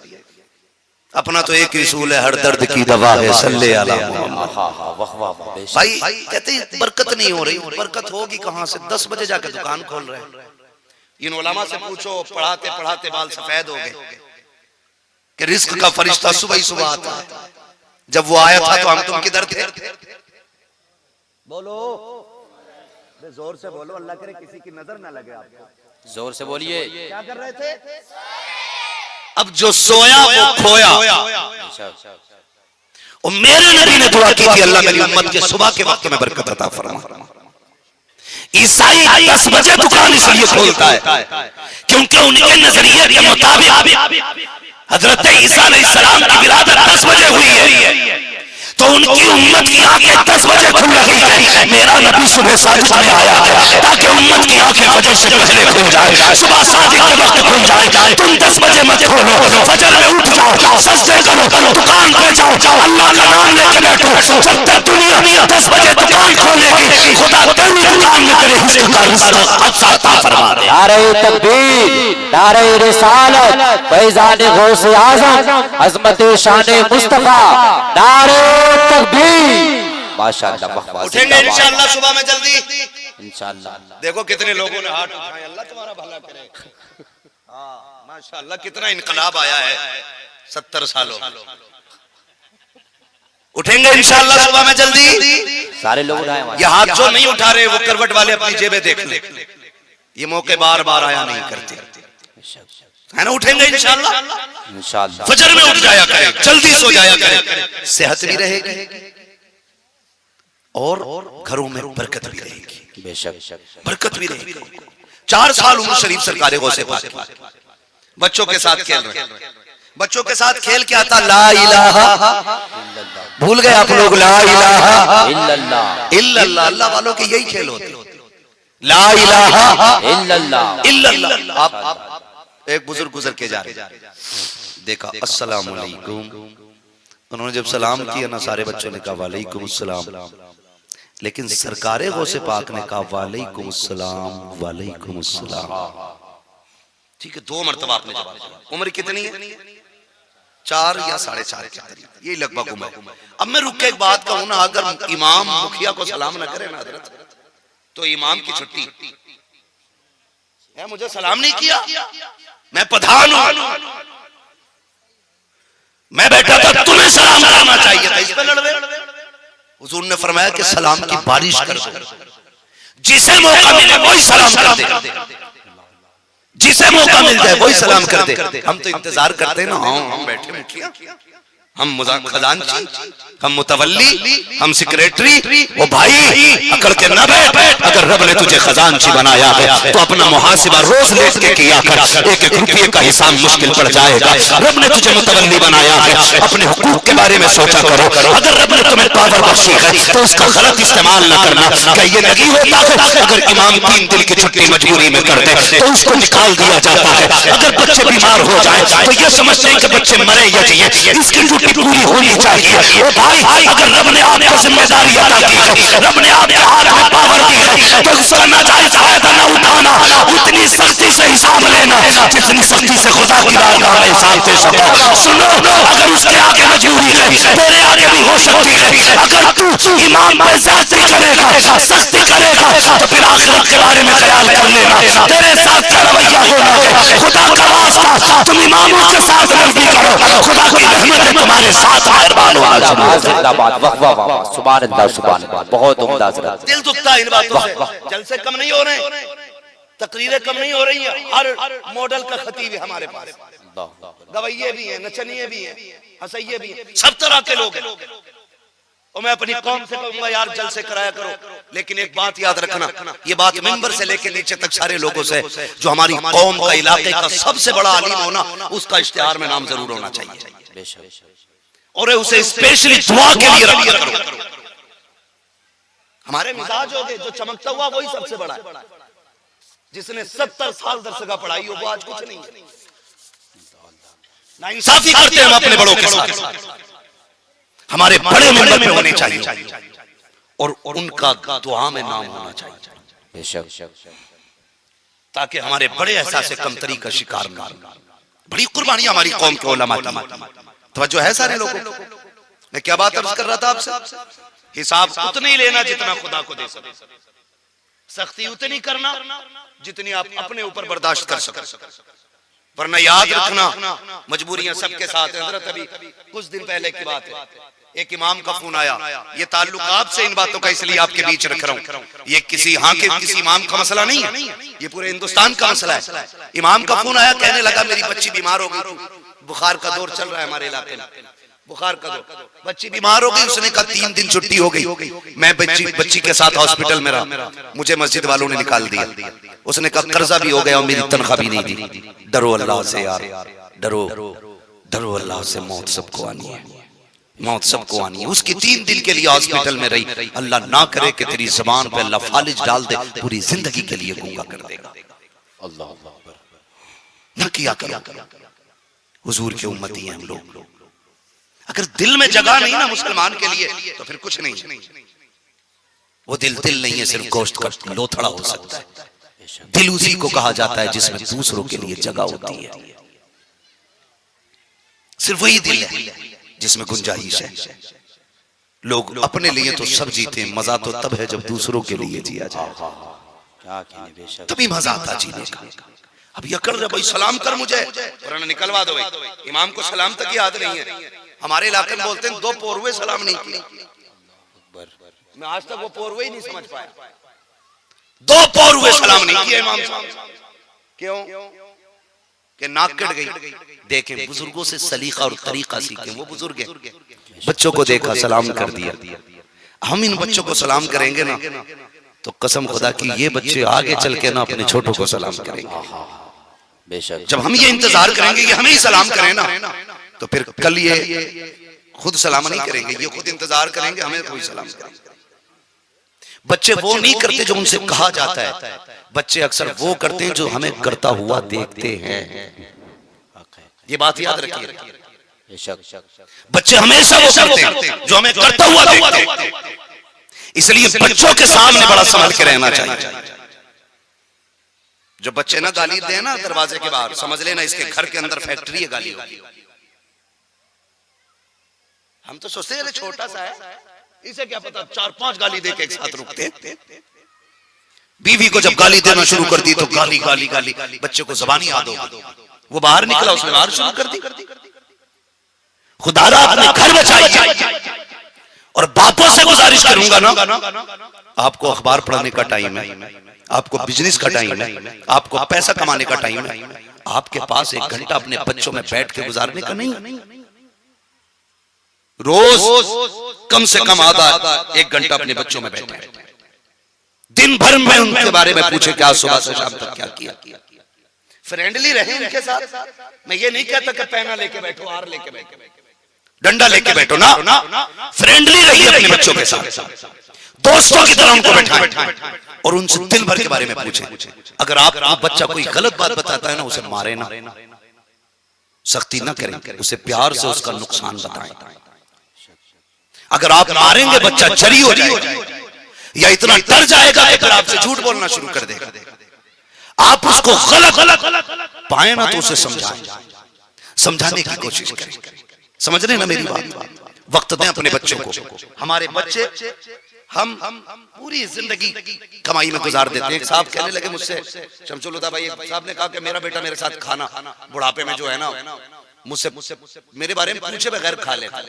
अपना तो एक रसूल है, हर दर्द की दवा है, सल्ले अला मोहम्मद। भाई कहते हैं बरकत नहीं हो रही, बरकत होगी कहां से? 10 बजे जाकर दुकान खोल रहे हैं। इन उलमा से पूछो, पढ़ाते पढ़ाते बाल सफेद हो गए कि रिस्क का फरिश्ता सुबह ही सुबह आता है। जब वो आया था तो हम तुम किधर थे? बोलो, जोर से बोलो, अल्लाह करे किसी की नजर ना लगे आपको। जोर से बोलिए। क्या कर रहे थे? अब जो सोया वो खोया। और मेरे नबी ने दुआ की थी, अल्लाह मेरी उम्मत के सुबह के वक्त में बरकत अता फरमा। ईसाई 10 बजे दुकान इसलिए खोलता है क्योंकि उनके नजरिए के मुताबिक हजरत ईसा अलैहिस्सलाम की विलादत 10 बजे हुई है, तो उनकी उम्मत की आंखें 10 बजे खुल रही है। मेरा नबी सुबह सादिक में आया है ताकि उम्मत की आंखें फजर से पहले खुल जाए, सुबह सादिक के वक्त खुल जाए। तुम 10 बजे मत खोलो, फजर में उठ जाओ, सजदे करो, दुकान पे जाओ, अल्लाह का नाम लेके बैठो। जब तक दुनिया 10 बजे दुकान खोलेगी, खुदा तेरी दुकान में तेरे हिस्से का रिज़्क़ अता फरमा दे। नारे तकबीर, नारे रिसालत, फैज़ान गौसे आज़म, अज़मत शान मुस्तफा, नारे तकबीर। माशाअल्लाह। उठेंगे इंशाअल्लाह सुबह में जल्दी, इंशाअल्लाह। देखो कितने लोगों ने हाथ उठाए, अल्लाह तुम्हारा भला करे। हाँ माशाअल्लाह, कितना इनकलाब आया है 70 सालों। उठेंगे इंशाअल्लाह सुबह में जल्दी। सारे लोग उठाए हमारे। ये हाथ जो नहीं उठा रहे वो करवट वाले अपनी जेबें देख ले, ये मौके बार बार आया नहीं करते, है ना। उठेंगे इंशाअल्लाह, इंशाअल्लाह। फजर में उठ जाया करें, जल्दी सो जाया करें, सेहत भी रहेगी और घरों में बरकत भी रहेगी, बेशक बरकत भी रहेगी। 4 साल उम्र शरीफ सरकार गौसे पाक की, बच्चों के साथ खेल रहे, बच्चों के साथ खेल क्या था, ला इलाहा, भूल गए आप लोग, ला इलाहा इल्लल्लाह, इल्लल्लाह। अल्लाह वालों के यही खेल होते, ला इलाहा इल्लल्लाह, इल्लल्लाह। आप एक बुजुर्ग गुजर के जा रहे, देखा अस्सलाम वालेकुम, उन्होंने जब सलाम किया ना सारे बच्चों ने कहा वालेकुम अस्सलाम, लेकिन सरकारे गौसे पाक ने कहा वालेकुम अस्सलाम वालेकुम अस्सलाम। ठीक है, 2 मरतबा आपने जवाब दिया। उम्र कितनी है, 4 या 4.5 के करीब, यही लगभग उम्र है। अब मैं रुक के एक बात कहूं ना, अगर इमाम मुखिया को सलाम ना करे ना हजरत, तो इमाम की छुट्टी है। मुझे सलाम नहीं किया, मैं प्रधान हूं, मैं बैठा था, तुम्हें सलाम करना चाहिए था, इस पे लड़ रहे। हुजूर ने फरमाया कि सलाम की बारिश कर दो, जिसे मौका मिले वही सलाम कर दे, जिसे मौका मिल जाए वही सलाम कर दे। हम तो इंतजार करते हैं ना, हम बैठे मुखिया, हम खजांची, हम मुतवल्ली, हम सेक्रेटरी, वो भाई अकड़ के न बैठ। अगर रब ने तुझे खजांची बनाया है तो अपना मुहासिबा रोज लेट के किया कर, 1-1 रुपये का हिसाब मुश्किल पड़ जाएगा। रब ने तुझे मुतवल्ली बनाया है, अपने हुकूक के बारे में सोचा करो। अगर रब ने तुम्हें पावर बख्शी है तो उसका गलत इस्तेमाल न करना। क्या ये नहीं होता है, अगर इमाम 3 दिन की छुट्टी मजबूरी में कर दे तो उसको निकाल दिया जाता है। अगर बच्चे बीमार हो जाए तो ये समझते हैं कि बच्चे मरे या जिए, इसकी ड्यूटी पूरी होनी चाहिए। ओ भाई, अगर रब ने आपको जिम्मेदारी अदा की है, रब ने आपके हाथ में पावर दी है, तो उसका नाजायज फायदा न उठाना, उतनी सख्ती से हिसाब लेना जितनी सख्ती से खुदा की बारगाह में हिसाब दे सको। सुनो, अगर उसके आगे मजबूरी है, तेरे आगे भी हो सकती है। अगर तू इमाम पर ज्यादती करेगा, सख्ती करेगा, तो फिर आखिरत के बारे में ख्याल कर लेना, तेरे साथ क्या रवैया होना है। खुदा का वास्ता, तुम इमामों के साथ नरमी करो, खुदा की रहमत तुम्हारे साथ मेहरबान होगा। जिंदाबाद, वाह वाह वाह, सुभान अल्लाह, सुभान अल्लाह, बहुत उम्दा हज़रत। दिल दुखता है इन बातों से, जलसे कम नहीं हो रहे, तकरीरें कम नहीं हो रही हैं, हर मॉडल का खतीब है हमारे पास, गवैये भी हैं, नचनिए भी हैं, हंसइये भी हैं, सब तरह के लोग हैं। और मैं अपनी कौम से कहूंगा यार जलसे कराया करो, लेकिन एक बात याद रखना, ये बात मिंबर से लेके नीचे तक सारे लोगों से, जो हमारी कौम का इलाके का सबसे बड़ा आलिम होना, उसका इश्तिहार में नाम जरूर होना चाहिए, और उसे स्पेशली दुआ के लिए रखा करो। हमारे मिजाज हो गए, जो चमकता हुआ वही सबसे बड़ा है। जिसने 70 साल दरसगा पढ़ाई हो वो आज कुछ नहीं है। नाइंसाफी करते हैं हम अपने बड़ों के साथ, हमारे बड़े मिंबर पे होने चाहिए और उनका दुआ में नाम होना चाहिए, ताकि हमारे बड़े एहसास कमतरी का शिकार न हो। बड़ी कुर्बानी हमारी कौम के उलमा की, तवज्जो है सारे लोगों को। मैं क्या बात अर्ज कर रहा था आपसे, हिसाब उतना ही लेना जितना खुदा को दे सके, सख्ती उतनी करना जितनी आप अपने ऊपर बर्दाश्त कर सको, वरना याद रखना मजबूरियां सबके साथ हैं। हजरत अभी कुछ दिन पहले की बात है, एक इमाम का फोन आया, ये ताल्लुक आपसे इन बातों का इसलिए आपके बीच रख रहा हूँ, ये किसी किसी इमाम का मसला नहीं है, ये पूरे हिंदुस्तान का मसला है। इमाम का फोन आया, कहने लगा मेरी बच्ची बीमार हो गई, बुखार का दौर चल रहा है हमारे इलाके में, बुखार का दौर, बच्ची बीमार हो गई। उसने कहा 3 दिन छुट्टी हो गई, मैं बच्ची के साथ हॉस्पिटल में रहा, मुझे मस्जिद वालों ने निकाल दिया। उसने कहा कर्जा भी हो गया और मेरी तनख्वाह भी नहीं दी। डरो अल्लाह से यार, डरो अल्लाह से, मौत सबको आनी है, मौत सबको आनी है। उसकी 3 दिन के लिए हॉस्पिटल में रही, अल्लाह ना करे कि तेरी ज़बान पे अल्लाह फालिज डाल दे, पूरी जिंदगी के लिए गूंगा कर देगा। अल्लाह ना किया करो, हुजूर के उम्मती हैं हम लोग। अगर दिल में जगह नहीं ना मुसलमान के लिए तो फिर कुछ नहीं। वो दिल नहीं है, सिर्फ गोश्त का लोथड़ा हो सकता है। दिल उसी को कहा जाता है जिसमें दूसरों के लिए जगह होती है, सिर्फ वही दिल है जिसमें गुंजाइश है। लोग अपने लिए तो सब जीते हैं, मजा तो तब है जब दूसरों के लिए जिया जाए, तभी मजा आता जीने का। अब ये कर रहे भाई सलाम कर मुझे, वरना निकलवा दो भाई, इमाम को सलाम तक याद नहीं है। हमारे इलाके में बोलते हैं 2 पोरवे सलाम नहीं किए। मैं आज तक वो पोरवे ही नहीं समझ पाया। 2 पोरवे सलाम नहीं किए इमाम साहब। क्यों? कि नाक कट गई। देखें, बुजुर्गों से सलीका और तरीका सीखें। वो बुजुर्ग हैं, बच्चों को देखा सलाम कर दिया। हम इन बच्चों को सलाम करेंगे ना तो कसम खुदा की ये बच्चे आगे चल के ना अपने छोटों को सलाम करेंगे। बेशक जब हम ये इंतजार करेंगे कि हमें ही सलाम करें ना, तो फिर कल ये खुद सलाम नहीं करेंगे, ये खुद इंतजार करेंगे हमें कोई सलाम करेंगे। बच्चे वो नहीं करते जो उनसे कहा जाता है, बच्चे अक्सर वो करते हैं जो हमें करता हुआ देखते हैं। ये बात याद रखिए। बच्चे हमेशा वो करते हैं जो हमें करता हुआ देखते हैं। इसलिए बच्चों के सामने बड़ा संभल के रहना चाहिए। जो बच्चे ना गाली दें ना दरवाजे के बाहर, समझ लेना इसके घर के अंदर फैक्ट्री है गाली होगी। हम तो सोचते हैं छोटा सा है, इसे क्या पता 4-5 गाली दे के एक साथ रुकते। बीवी को जब गाली देना शुरू कर दी तो गाली गाली गाली, बच्चे को ज़बानी याद हो गई, वो बाहर निकला, उसने बाहर शुरू कर दी। खुदारा अपने घर बचाइए। और बापों से गुजारिश करूंगा ना, आपको अखबार पढ़ने का टाइम है, आपको बिजनेस का टाइम है, आपको पैसा कमाने का टाइम है, आपके पास 1 घंटा अपने बच्चों में बैठ के गुजारने का नहीं। रोज कम से कम आधा 1 घंटा अपने बच्चों में बैठे, दिन भर में उनके बारे में पूछे क्या सुबह से शाम तक क्या किया। फ्रेंडली रहे उनके साथ। मैं ये नहीं कहता कि पैना लेके बैठो, हार लेके बैठो, डंडा लेके बैठो ना, फ्रेंडली रहिए अपने बच्चों के साथ, दोस्तों की तरह उनको बैठाएं और उनसे दिन भर के बारे में पूछें। अगर आप बच्चा कोई गलत बात बताता है ना, उसे मारे ना, सख्ती ना करें, उसे प्यार से उसका नुकसान बताएं। अगर आप मारेंगे बच्चा जरी हो जाएगा या इतना डर जाएगा कि फिर आपसे झूठ बोलना शुरू कर देगा। आप उसको गलत पाए ना तो उसे समझाएं, समझाने की कोशिश करें। समझ रहे ना मेरी बात? वक्त दें अपने बच्चों को। हमारे बच्चे हम पूरी जिंदगी कमाई में गुजार देते हैं। एक साहब कहने लगे मुझसे, शमसुल्लाह भाई साहब ने कहा कि मेरा बेटा मेरे साथ खाना बुढ़ापे में जो है ना, मुझसे मेरे बारे में पूछे बगैर खा लेता।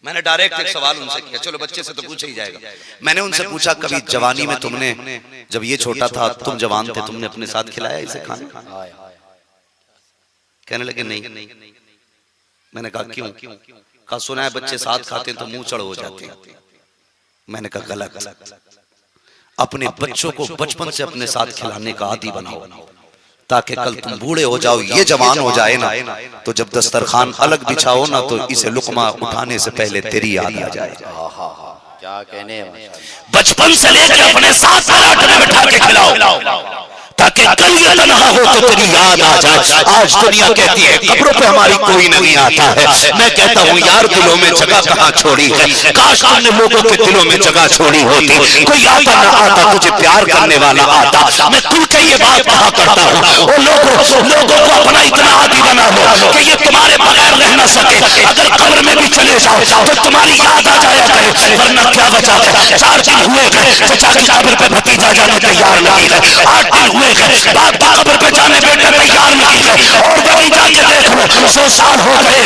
मैंने डायरेक्ट एक सवाल उनसे किया, चलो बच्चे से तो पूछा ही जाएगा। मैंने उनसे पूछा कभी जवानी में तुमने, जब ये छोटा था तुम जवान थे, तुमने अपने साथ खिलाया इसे खाना? कहने लगे नहीं। मैंने कहा क्यों? कहा सुना है बच्चे साथ खाते हैं तो मुंह चढ़ हो जाते हैं। मैंने कहा गलत। अपने बच्चों को बचपन से अपने साथ खिलाने का आदी बनाओ, ताकि कल तुम बूढ़े हो जाओ, ये जवान हो जाए ना, तो जब दस्तरखान अलग बिछाओ ना, तो इसे लुकमा उठाने से पहले तेरी याद आ जाए। क्या कहने, बचपन से लेकर अपने साथ में बिठा के खिलाओ, ताकि कल ये तन्हा हो तो तेरी याद आ जाए। आज दुनिया कहती है कब्रों पे हमारी कोई नहीं आता है। मैं कहता हूँ यार दिलों में जगह कहाँ छोड़ी है, काश तुमने लोगों के दिलों में जगह छोड़ी होती। कोई आता ना आता तुझे प्यार करने वाला आता। मैं खुल के ये बात कहा करता हूँ, और लोगों को अपना इतना आदी बना लो कि ये तुम्हारे बगैर रह ना सके। अगर कब्र में भी चले जाओ तो तुम्हारी याद आ जाया करे, वरना क्या बचा है। 4 दिन हुए चचा की कब्र पे भतीजा जाने तैयार नहीं है, 8 दिन हुए बाप की कब्र पे जाने बेटे तैयार नहीं है, और वहीं जाके देख लो 100 साल हो गए,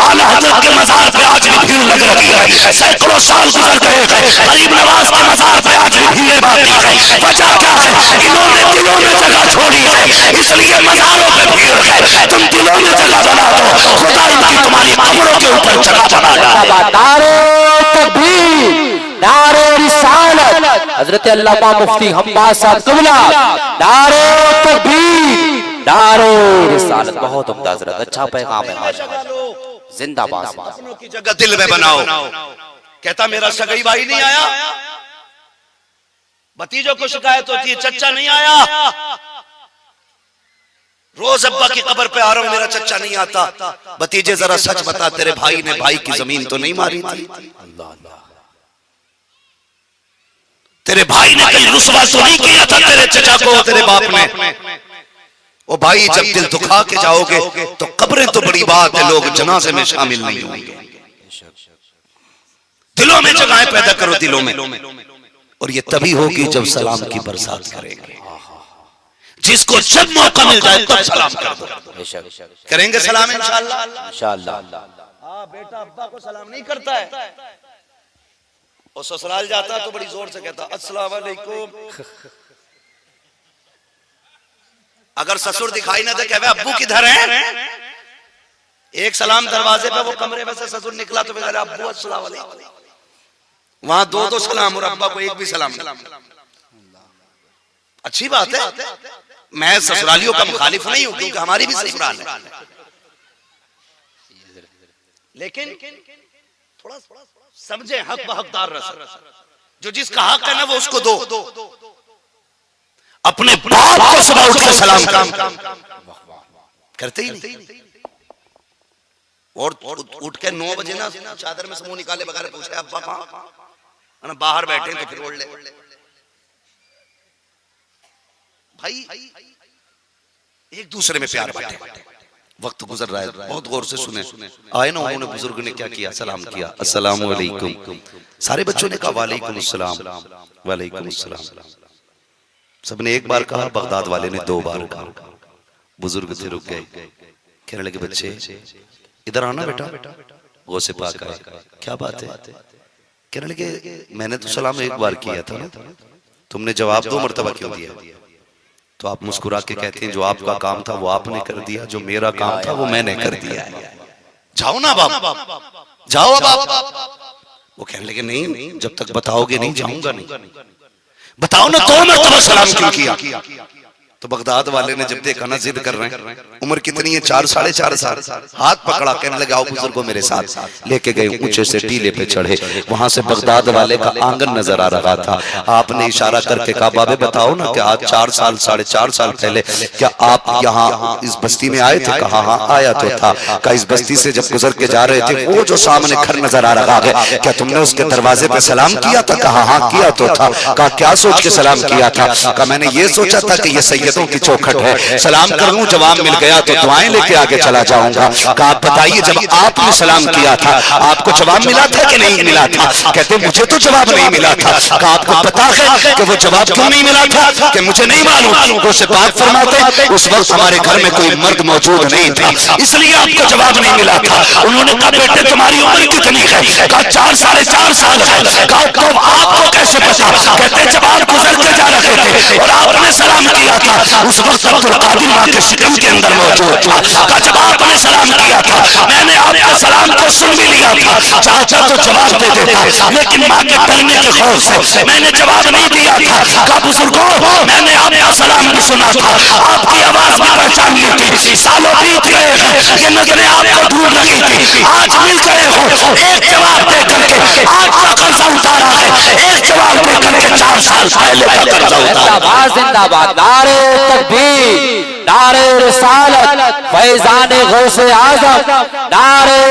आला हजरत के मजार पे आज भी भीड़ लग रही है। सैकड़ों साल गुजर गए, गरीब नवाज के मजार पे आज भी भीड़ बाकी है। वजह क्या है? इन्होंने दिलों में जगह छोड़ी है, इसलिए मजारों पे भीड़ है। तुम दिलों में जगह बना दो, खुदा इनकी तुम्हारी कब्रों के ऊपर जगह बना दे। नारे रिसालत हजरत अल्लामा मुफ्ती हम्माद साहब क़िबला, नारे तकबीर, नारे रिसालत। बहुत उम्दा हजरत, अच्छा पैगाम है माशाअल्लाह, जिंदाबाद। अपनों की जगह दिल में बनाओ। कहता मेरा सगाई भाई नहीं आया, भतीजों को शिकायत होती है चचा नहीं आया, रोज अब्बा की कब्र पे आ रहा हूं मेरा चचा नहीं आता। भतीजे जरा सच बता, तेरे भाई ने भाई की जमीन तो नहीं मारी थी? तेरे भाई ने कहीं रुसवा तो नहीं किया था तेरे चचा को, तेरे बाप ने? ओ भाई जब दिल दुखा के जाओगे तो कब्रें तो बड़ी बात है, लोग जनाजे में शामिल नहीं होंगे। दिलों में जगहें पैदा करो, दिलों में। और ये तभी होगी जब सलाम की बरसात करेंगे। जिसको जब मौका मिल जाए तब सलाम कर दो। करेंगे सलाम इंशाअल्लाह। बेटा अब्बा को सलाम नहीं करता है, और ससुराल जाता तो बड़ी जोर से कहता अस्सलाम वालेकुम। अगर ससुर दिखाई ना दे कहवे अब्बू किधर है, एक सलाम दरवाजे पे, वो कमरे में से ससुर निकला तो कह अब्बू अस्सलाम वालेकुम। वहां दो सलाम और अब्बा को एक भी सलाम। अच्छी बात है, मैं ससुरालियों का मुखालिफ नहीं हूं क्योंकि हमारी भी ससुराल है, लेकिन थोड़ा समझे हक व हकदार रस, जो जिसका हक है ना वो उसको दो। अपने बाप को सुबह उठ के सलाम करते ही नहीं, और उठ के 9 बजे ना चादर में से मुंह निकाले बगैर पूछे अब्बा कहां, बाहर बैठे तो फिर ओढ़ ले। भाई एक दूसरे में प्यार बांटे। वक्त गुजर रहा है, बहुत गौर से सुने। आए ना, उन्होंने बुजुर्ग ने क्या किया, सलाम किया, अस्सलाम वालेकुम। सारे बच्चों ने कहा वालेकुम अस्सलाम, वालेकुम अस्सलाम। सबने एक बार कहा, बगदाद वाले ने 2 बार कहा। बुजुर्ग थे, रुक गए, कहने लगे बच्चे इधर आना बेटा। गौसे पाक आए, क्या बात है? कहने लगे मैंने तो सलाम 1 बार किया था ना, तुमने जवाब 2 मरतबा क्यों दिया? तो आप मुस्कुरा के कहते हैं जो आपका काम था वो आपने कर दिया, जो मेरा काम था वो मैंने कर दिया। जाओ ना बाप, जाओ बाप। वो कहने लगे नहीं, जब तक बताओगे नहीं जाऊंगा नहीं। बताओ ना 2 मरतबा सलाम क्यों किया? तो बगदाद वाले ने जब देखा ना जिद कर रहे हैं, उम्र कितनी है, 4 साढ़े 4 साल, हाथ पकड़ा, कहने लगे आओ बुजुर्गों मेरे साथ। लेके गए, ऊंचे से टीले पे चढ़े, वहां से बगदाद वाले का आंगन नजर आ रहा था। आपने इशारा करके कहा बाबे बताओ ना कि आज 4 साल साढ़े 4 साल पहले क्या आप यहाँ इस बस्ती में आए थे? कहा हाँ आया तो था। कहा इस बस्ती से जब गुजर के जा रहे थे वो जो सामने घर नजर आ रहा है, क्या तुमने उसके दरवाजे पे सलाम किया था? कहा हाँ किया तो था। कहा क्या सोच के सलाम किया था? कहा मैंने ये सोचा था कि ये सैयदों की चौखट है, सलाम कर लूं, जवाब मिल गया तो दुआएं लेके आगे चला जाऊंगा। कहा आप बताइए जब आपने सलाम किया था आपको जवाब मिला था कि नहीं मिला था? कहते मुझे तो जवाब नहीं मिला था। कहा आपको पता है कि वो जवाब क्यों नहीं मिला था? कि मुझे नहीं मालूम। वो से बात फरमाते उस वक्त हमारे घर में कोई मर्द मौजूद नहीं था, इसलिए आपको जवाब नहीं मिला था। उन्होंने कहा बेटे तुम्हारी उम्र कितनी है? कहा 4 साढ़े 4 साल है। कहा तो आपको कैसे पता? कहते जब आप गुजर के जा रहे थे और आपने सलाम किया था उस वक्त अब्दुल कादिर मां के शिकम के अंदर मौजूद था। कहा जब आपने सलाम किया था मैंने आपके सलाम को सुन भी लिया था, चाचा तो जवाब दे देता, लेकिन मां के डरने के खौफ से मैंने जवाब नहीं दिया था। कहा बुजुर्गों मैंने आपका सलाम भी सुना था, आपकी आवाज भी पहचान ली थी, सालों बीत गए हैं, ये नजरें आपको ढूंढ रही थी, आज मिल गए हो। एक जवाब दे करके आज का कर्जा उतारा है, एक जवाब दे करके 4 साल पहले का कर्जा उतारा। जिंदाबाद, नारे तकबीर, नारे रिसालत, फैज़ाने गौसे आज़म, नारे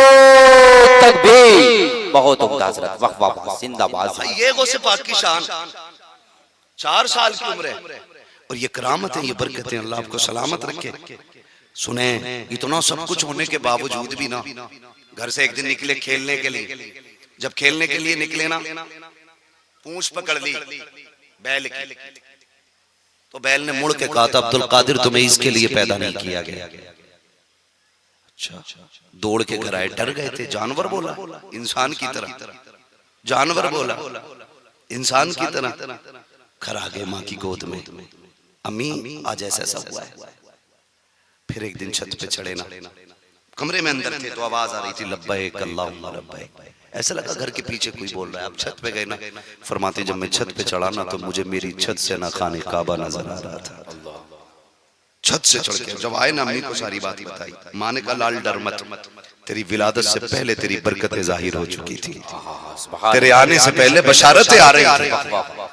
तकबीर। बहुत उम्दा हज़रत, वाह वाह वाह, जिंदाबाद। ये गौसे पाक की शान, 4 साल की उम्र है और ये करामत है, ये बरकतें, अल्लाह आपको सलामत रखे। सुने इतना सब कुछ होने के बावजूद भी ना, घर से एक दिन निकले खेलने के लिए, जब खेलने के लिए निकले ना पूंछ पकड़ ली बैल की, तो बैल ने मुड़ के कहा था अब्दुल कादिर तुम्हें इसके लिए पैदा नहीं किया गया। अच्छा, दौड़ के घर आए, डर गए थे। जानवर बोला, इंसान की तरह, जानवर बोला इंसान की तरह। घर आ गए माँ की गोद में, अम्मी आज ऐसा ऐसा हुआ है। फिर एक दिन छत पे चढ़े ना, कमरे में अंदर थे तो आवाज आ रही थी लब्बैक अल्लाहुम्मा लब्बैक। ऐसा लगा घर के पीछे कोई बोल रहा है। अब छत पे गए ना, फरमाते जब मैं छत पे चढ़ा ना तो मुझे मेरी छत से ना खाने काबा नजर आ रहा था। छत से चढ़ के जब आए ना अम्मी को सारी बात बताई। माँ ने कहा लाल डर मत, तेरी विलादत से पहले तेरी बरकतें जाहिर हो चुकी थी, तेरे आने से पहले बशारतें आ रही थी,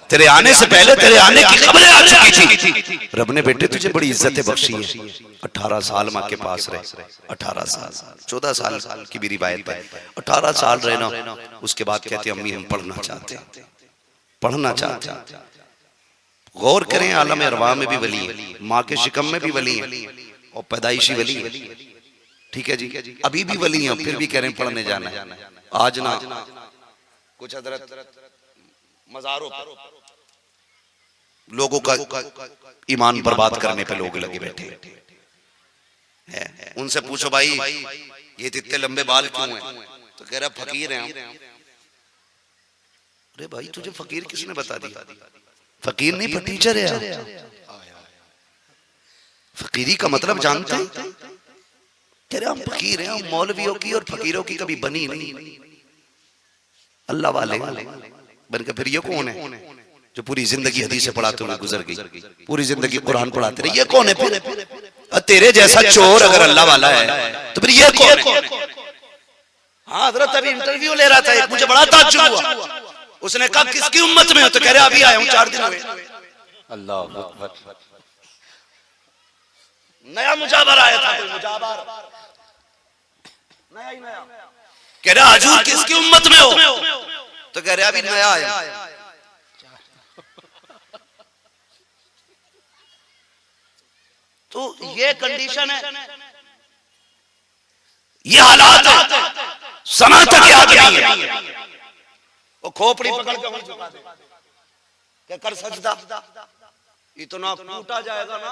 तेरे आने से पहले तेरे आने की खबरें आ चुकी थी। रब ने बेटे तुझे बड़ी इज्जतें बख्शी है। 18 साल माँ के पास रहे, 18 साल, 14 साल की भी रिवायत है, 18 साल रहे ना। उसके बाद कहते अम्मी हम पढ़ना चाहते हैं, पढ़ना चाहते हैं। गौर करें आलम अरवा में भी वली है, माँ के शिकम में भी वली है और पैदाइशी वली है। ठीक है जी, अभी भी वली हैं, फिर भी कह रहे हैं पढ़ने जाना है। आज ना कुछ हजरत मज़ारों पर लोगों का ईमान बर्बाद करने पे लोग लगे बैठे हैं। उनसे पूछो भाई ये इतने लंबे बाल क्यों हैं? तो कह रहा फकीर हैं। अरे भाई तुझे फकीर किसने बता दिया? फकीर नहीं टीचर है। फकीरी का मतलब जानते हैं? कह रहे हम फकीर हैं, हम मौलवियों की और फकीरों की कभी बनी नहीं, अल्लाह वाले बन के। फिर ये कौन है जो पूरी जिंदगी हदीसें पढ़ाते हुए गुजर गई, पूरी जिंदगी कुरान पढ़ाते रहे? ये कौन है फिर? तेरे जैसा चोर अगर अल्लाह वाला है तो फिर ये कौन है? हाँ हजरत अभी इंटरव्यू ले रहा था, मुझे बड़ा ताज्जुब हुआ। उसने कहा किसकी उम्मत में हो? तो कह रहे अभी आया हूँ, 4 दिन हुए। अल्लाह अकबर। नया मुजाबर आया था, मुजाबर नया ही नया। कह रहे हुजूर किसकी उम्मत में हो? तो कह रहे अभी नया आया। तो ये कंडीशन है, ये हालात है। समय तक याद नहीं है। वो खोपड़ी पकड़ के वहीं झुका दे, क्या कर सजदा, इतना कूटा जाएगा ना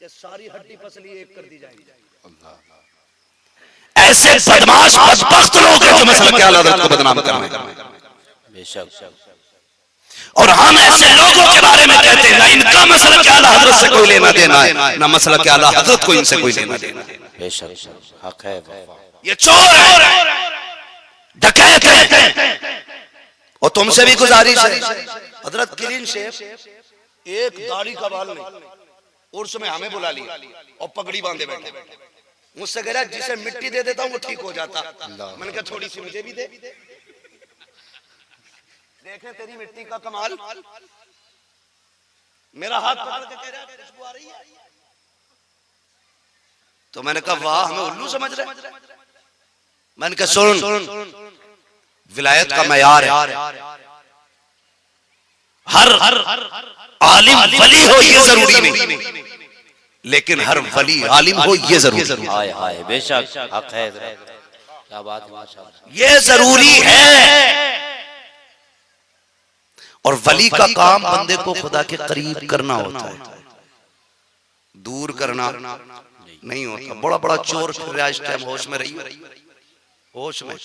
कि सारी हड्डी पसली एक कर दी जाएगी। ऐसे बदमाश बदबख्त लोग हैं जो मसलक के आला हज़रत को बदनाम कर रहे हैं। बेशक। और हम ऐसे लोगों के बारे में कहते हैं ना इनका मसलक के आला हज़रत से कोई लेना देना है, ना मसलक के आला हज़रत को इनसे कोई लेना देना है। बेशक हक है। ये चोर है, डकैत है। और तुमसे भी गुजारिश है हजरत क्लीन शेव, एक दाढ़ी का बाल नहीं, उर्स में हमें बुला लिया और पगड़ी बांधे बैठे। मुझसे कह रहा जिसे मिट्टी दे देता हूँ वो ठीक हो जाता। मैंने कहा थोड़ी सी मुझे भी दे। देखे तेरी मिट्टी का कमाल। मेरा हाथ पकड़ के कह रहा खुशबू आ रही है। तो मैंने कहा वाह हमें उल्लू समझ रहे। मैंने कहा सुन, विलायत का मयार है, हर आलिम वली हो ये जरूरी नहीं, लेकिन हर वली आलिम हो ये जरूरी है। हाय हाय बेशक हक है, क्या बात है माशाअल्लाह, ये जरूरी है। और वली का काम बंदे को खुदा के करीब करना होता है, दूर करना नहीं होता। बड़ा बड़ा चोर फिर रहा इस टाइम, होश में रहिए, होश में।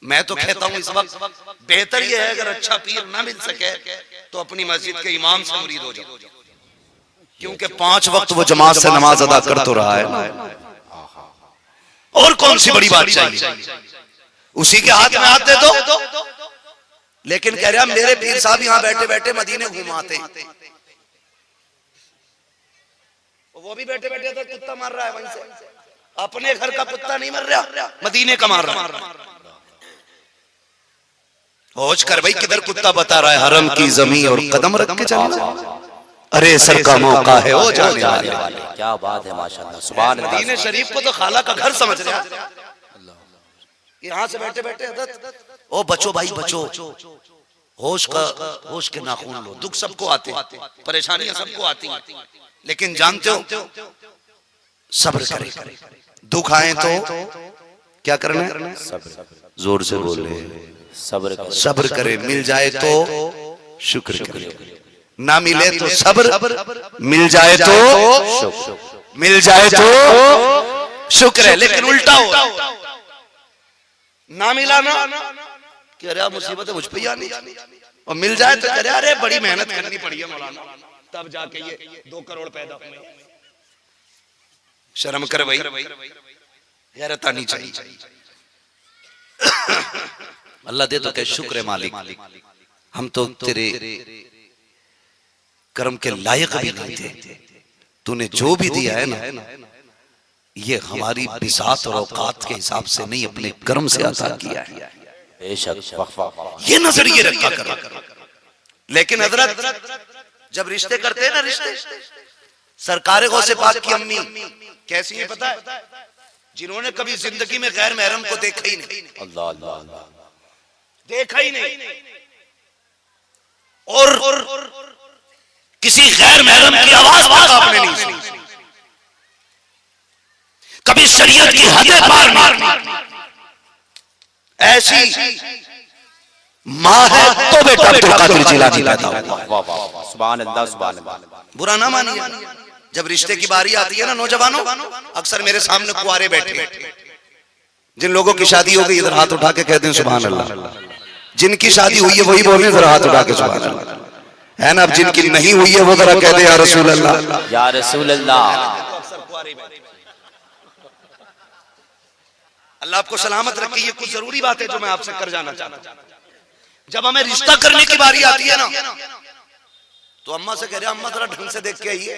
मैं तो कहता हूँ इस वक्त बेहतर ये है अगर अच्छा पीर ना मिल सके तो अपनी मस्जिद के इमाम से मुरीद हो जाओ, क्योंकि 5 वक्त वो जमात से नमाज अदा कर तो रहा है। और कौन सी बड़ी बात चाहिए? उसी के हाथ में हाथ दे दो। लेकिन कह रहा मेरे पीर साहब यहाँ बैठे बैठे मदीने घुमाते, वो भी बैठे बैठे तो कुत्ता मार रहा है वहीं से। अपने घर का कुत्ता नहीं मर रहा, मदीने का मार रहा है। होश कर भाई, किधर कुत्ता बता रहा है हरम की जमीन और कदम रख के चलना। अरे सर का मौका है हो जाने वाले। क्या बात है माशाअल्लाह, सुभान अल्लाह। मदीने शरीफ को तो खाला का घर समझ रहा है। यहाँ से बैठे बैठे ओ बचो भाई बचो, होश के नाखून लो। दुख सबको आते, परेशानियां सबको आती, लेकिन जानते हो सब्र करें। दुख आए तो क्या करना है? जोर से बोले सब्र करे। मिल जाए तो शुक्र करे, ना मिले तो सब्र, मिल जाए तो शुक्र है। लेकिन उल्टा हो, ना मिला ना कह रहा मुसीबत है मुझ पे आनी, और मिल जाए तो कह रहा अरे बड़ी मेहनत करनी पड़ी है मौलाना, तब जाके ये 2 करोड़ पैदा हुए। शर्म कर भाई, हैरत आनी चाहिए। अल्लाह दे तो कह शुक्र है मालिक, हम तो तेरे कर्म के लायक भी नहीं थे, तूने जो भी दिया है ना ये हमारी बिसात और औकात के हिसाब से नहीं, अपने कर्म से अता किया है। ये नजरिए रखा करो। लेकिन हजरत जब रिश्ते करते हैं ना, रिश्ते सरकार गौसे पाक की अम्मी कैसी है पता है? जिन्होंने कभी जिंदगी में गैर महरम को देखा ही नहीं, अल्लाह अल्लाह देखा ही नहीं, और किसी गैर महरम की आवाज तक आपने नहीं सुनी, कभी शरीयत की हदें पार नहीं। ऐसी माँ है तो बेटा अब्दुल कादिर जिलानी पैदा हुआ। सुभान अल्लाह सुभान अल्लाह। बुरा ना मानिए, जब रिश्ते की बारी आती है ना नौजवानों, अक्सर मेरे सामने कुआरे बैठे जिन लोगों की शादी हो गई इधर हाथ उठा के कहते हैं सुभान अल्लाह। जिनकी शादी हुई है वही बोले जरा हाथ उठा के सुभान अल्लाह, है ना। अब जिनकी नहीं हुई है वो जरा कहते या रसूल अल्लाह, या रसूल अल्लाह। अल्लाह आपको सलामत रखे। ये कुछ जरूरी बात है जो मैं आपसे कर जाना चाहता हूं। जब हमें रिश्ता करने की बारी आती है ना, तो अम्मा से कह रहे अम्मा जरा ढंग से देख के आइए,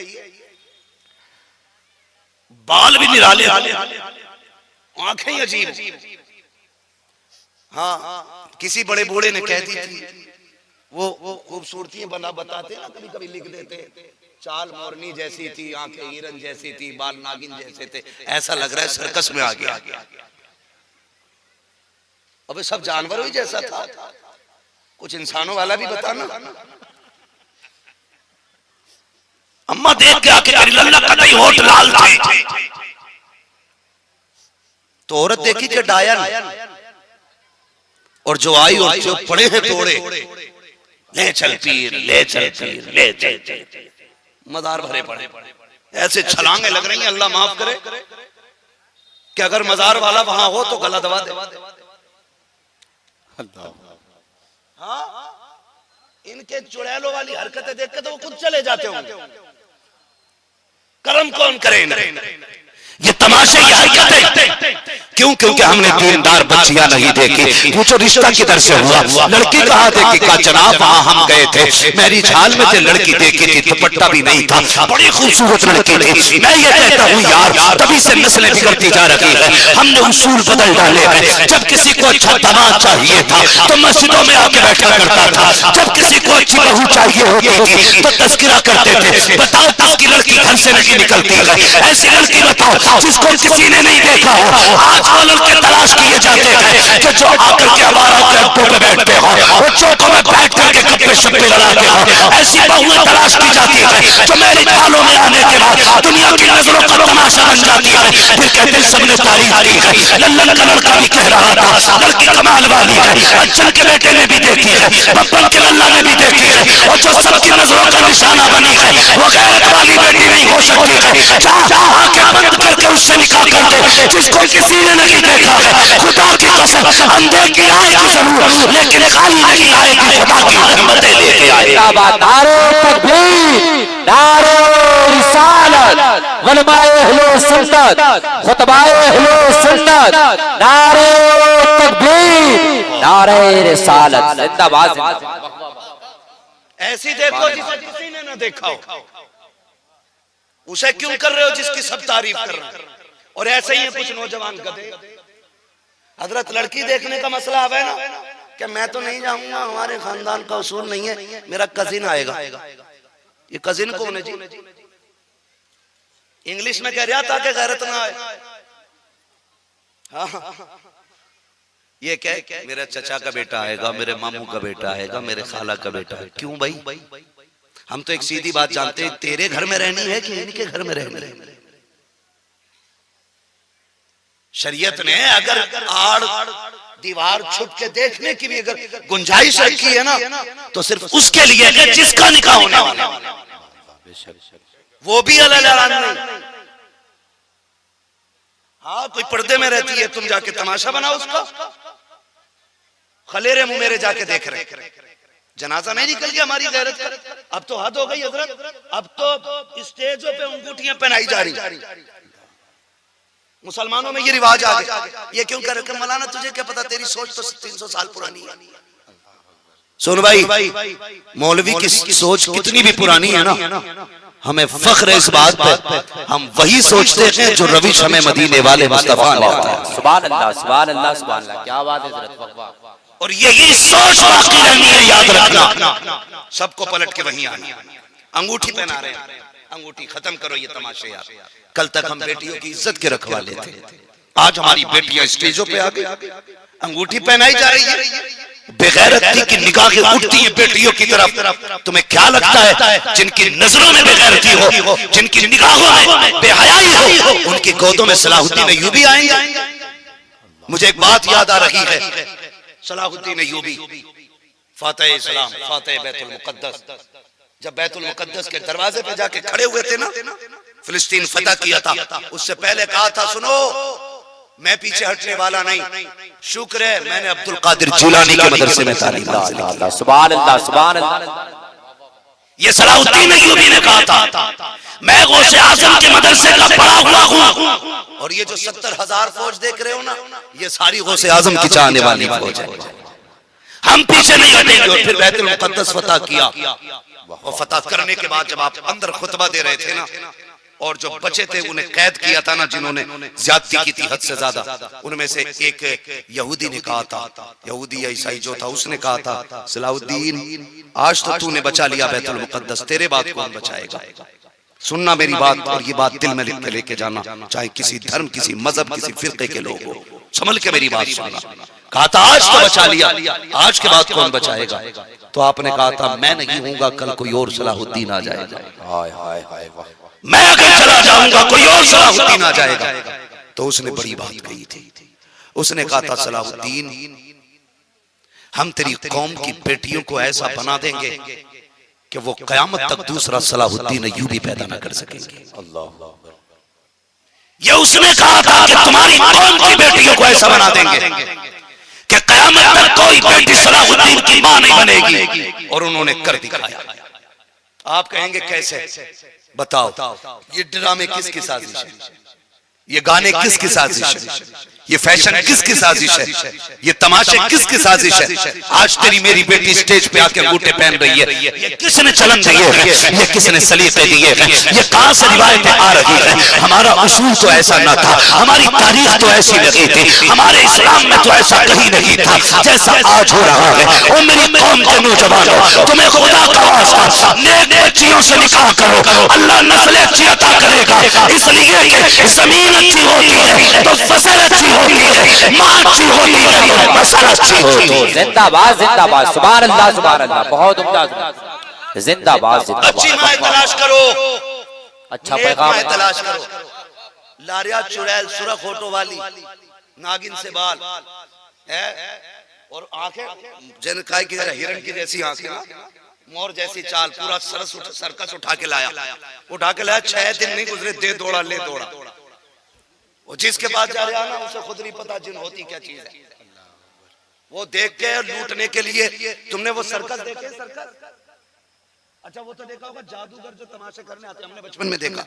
बाल भी निराले, आंखें अजीब। हाँ, किसी बड़े बूढ़े ने कह दी थी, वो खूबसूरती बना बताते ना, कभी कभी लिख देते, चाल मोरनी जैसी थी, आंखें हिरन जैसी थी, बाल नागिन जैसे थे, ऐसा लग रहा है सर्कस में आ गया। अबे सब जानवरों ही जैसा था, कुछ इंसानों वाला भी बताना। अम्मा देख के आके लल्ला कतई होठ लाल थे। तो औरत देखी कि डायन, और जो आई और जो पड़े हैं तोड़े, ले चल पीर, ले चल पीर, ले चल, मजार भरे पड़े, ऐसे छलांगे लग रही हैं, अल्लाह माफ करे कि अगर मजार वाला वहां हो तो गला दबा दे। हाँ, इनके चुड़ैलों वाली हरकतें देख के तो वो खुद चले जाते होंगे। कर्म कौन करे? ये तमाशे की हरकतें क्यों? क्योंकि हमने दीनदार बच्चियां नहीं देखी। पूछो रिश्ता किधर से हुआ? लड़की कहाँ देखी? का जनाब वहां हम गए थे, मेरी झाल में थे, लड़की देखी थी, दुपट्टा भी नहीं था, बड़ी खूबसूरत लड़की थी। मैं ये कहता हूँ यार, तभी से नस्लें बिगड़ती जा रही है। हमने उसूल बदल डाले हैं। जब किसी को अच्छा दामाद चाहिए था तो मस्जिदों में आके बैठा करता था, जब किसी को अच्छी बहू चाहिए होती थी तो तस्करा करते थे। बताओ किसकी लड़की घर से नहीं निकलती है? ऐसी लड़की बताओ जिसको किसी ने नहीं देखा हो। आज वो लड़के तलाश किए जाते हैं कि जो आकर के हमारा अड्डों पे बैठते हो, वो चौकों में बैठ करके गप्पे शप्पे लड़ाते हो। ऐसी बहुएं तलाश की जाती है तो मेरी थालों में आने के बाद दुनिया की नजरों का तमाशा बन जाती है। फिर कहते हैं सबने तारीफ की है, लल्लन का लड़का भी कह रहा था लड़की कमाल वाली है, अच्छन के बेटे ने भी देखी है, बब्बन के लल्ला ने भी देखी है, और जो सबकी नजरों का निशाना बनी है वो गैरत वाली बेटी नहीं हो सकती है। आंखें बंद करके उससे निकाह कर दे जिसको किसी ने नहीं देखा है। खुदा की कसम अंधे की आएगी जरूर, लेकिन खाली नहीं आएगी, खुदा की रहमतें लेके आएगी। नारे तकबीर, नारे रिसालत, उलमाए अहले सुन्नत, खुतबाए अहले सुन्नत, नारे तकबीर, नारे रिसालत, जिंदाबाद। ऐसी देखो जिसे किसी ने न देखा हो, उसे क्यों कर रहे हो जिसकी सब तारीफ कर रहे हैं? और ऐसे ही है कुछ नौजवान गधे। हजरत लड़की देखने का मसला आवे ना कि मैं तो नहीं जाऊंगा, हमारे खानदान का उसूल नहीं है, मेरा कजिन आएगा। ये कजिन कौन है जी? इंग्लिश में कह रहा था कि गैरत ना आए। हाँ, ये क्या? मेरे चचा का बेटा आएगा, मेरे मामू का बेटा आएगा, मेरे खाला का बेटा है। क्यों भाई? हम तो एक सीधी बात जानते हैं, तेरे घर में रहनी है कि इनके घर में रहनी है? शरीयत ने अगर आड़ दीवार छुप के देखने की भी अगर गुंजाइश रखी है ना, तो सिर्फ उसके लिए कि जिसका निकाह होने वाला वो भी अलग नहीं। हाँ, कोई पर्दे में रहती है, तुम जाके तमाशा बनाओ उसका, खलेरे मुंह मेरे जाके देख रहे, जनाजा नहीं निकल गया हमारी गैरत का। अब तो हद हो गई हजरत, अब तो स्टेजों पे अंगूठियां पहनाई जा रही। मुसलमानों में ये रिवाज आ गया। ये क्यों कर रहे? मौलाना तुझे क्या पता, तेरी सोच तो 300 साल पुरानी है। सुन भाई, मौलवी की सोच कितनी भी पुरानी है ना, हमें फख्र है इस बात पे, हम वही सोचते हैं जो रविश हमें मदीने वाले मुस्तफा ने बताया। सुभान अल्लाह, सुभान अल्लाह, सुभान अल्लाह, क्या बात है हजरत। और यही सोच बाकी रहनी है, याद रखना। सबको पलट के वहीं आना। अंगूठी पहना रहे हैं, अंगूठी खत्म करो ये तमाशे यार। कल तक हम बेटियों की इज्जत के रखवाले थे, आज हमारी बेटियां स्टेजों पे आ गई, अंगूठी पहनाई जा रही है। बेगैरती की निगाहें उठती हैं बेटियों की तरफ। तुम्हें क्या लगता है जिनकी नजरों में बेगैरती हो, जिनकी निगाहों में बेहयाई हो, उनकी गोदों में सलाहुद्दीन अय्यूबी आएंगे? मुझे एक बात याद आ रही है, सलाहुद्दीन अय्यूबी फातह इस्लाम, फातह बैतुल मुकद्दस, जब बैतुल मुकद्दस के दरवाजे पे जाके खड़े हुए थे ना, फिलिस्तीन फतह किया था, उससे पहले कहा था सुनो मैं पीछे हटने वाला नहीं। शुक्र है मैंने अब्दुल कादिर जिलानी के मदरसे में तालीम हासिल की। सुभान अल्लाह, सुभान अल्लाह। ये सलाहुद्दीन अय्यूबी ने कहा था मैं गौसे आजम के मदरसे का पढ़ा हुआ हूँ। और ये जो 70,000 फौज देख रहे हो ना, ये सारी गौसे आजम की चाहने वाली फौज है। हम पीछे नहीं हटेंगे। और फिर बैतुल मुक़द्दस फतह किया। और फतह करने के बाद जब आप अंदर खुतबा दे रहे थे ना, और जो बचे थे उन्हें कैद किया था ना, जिन्होंने ज्यादती की थी हद से ज्यादा, उनमें से एक यहूदी ने कहा था, यहूदी या ईसाई जो था, उसने कहा था सलाहुद्दीन आज तो तूने बचा लिया बैतुल मुक़द्दस, तेरे बाद कौन बचाएगा। सुनना मेरी बात, और ये बात दिल में लिख के लेके जाना, चाहे किसी धर्म, किसी मजहब, किसी फिरके के लोग हो, संभल के मेरी बात सुनना। कहा था आज तो बचा लिया, आज के बाद कौन बचाएगा। तो आपने कहा था मैं नहीं हूंगा, कल कोई और सलाहुद्दीन आ जाएगा। हाय हाय हाय, मैं अगर चला जाऊंगा कोई और सलाहुद्दीन आ जाएगा। तो उसने बड़ी बात कही थी। उसने कहा था सलाहुद्दीन हम तेरी कौम की बेटियों को ऐसा बना देंगे कि वो कयामत तक दूसरा सलाहुद्दीन अय्यूबी पैदा न कर सकेंगे। अल्लाह, ये उसने कहा था कि तुम्हारी कौम की बेटियों को ऐसा बना देंगे कि कयामत तक कोई बेटी सलाहुद्दीन की मां नहीं बनेगी। और उन्होंने कर दिखाया। आप कहेंगे कैसे, बताओ ये ड्रामे किसकी साजिश है, ये गाने किसकी साजिश है, ये फैशन किसकी साजिश है, ये तमाशे किसकी साजिश है। आज तेरी मेरी बेटी स्टेज पे आके अंगूठे पहन रही है, ये किसने चलन दिए है, ये किसने सलीके दिए हैं, ये कहां से रिवायतें आ रही है। हमारा उसूल तो ऐसा न था, हमारी तारीख तो ऐसी नहीं थी, हमारे इस्लाम में तो ऐसा कहीं नहीं था जैसा आज हो रहा है। और मेरी कौम के नौजवानों, तुम्हें खुदा का वास्ता नेक बच्चियों से निकाह करो, अल्लाह नस्ल अच्छी अता करेगा। इसलिए कि जमीन अच्छी होती है तो फसल अच्छी होती है, मां अच्छी होती है तो फसल अच्छी होती है। जिंदाबाद, जिंदाबाद, सुभान अल्लाह, सुभान अल्लाह, बहुत उम्दा, जिंदाबाद, जिंदाबाद। अच्छी मां तलाश करो, अच्छा पैगाम तलाश करो। लारिया चुड़ैल सुरख होठों वाली, नागिन से बाल है और आंखें जनकाय की हिरण की जैसी आंखें, मोर जैसी चाल, पूरा सर्कस उठा के लाया। 6 दिन नहीं गुजरे, दे दौड़ा ले दौड़ा। वो जिसके पास जा रहा ना उसे खुद नहीं पता जिन होती क्या चीज है। वो देख के लूटने के लिए, तुमने वो सर्कस देखे, सर्कस? अच्छा वो तो देखा होगा जादूगर जो तमाशे करने आते, हमने बचपन में देखा।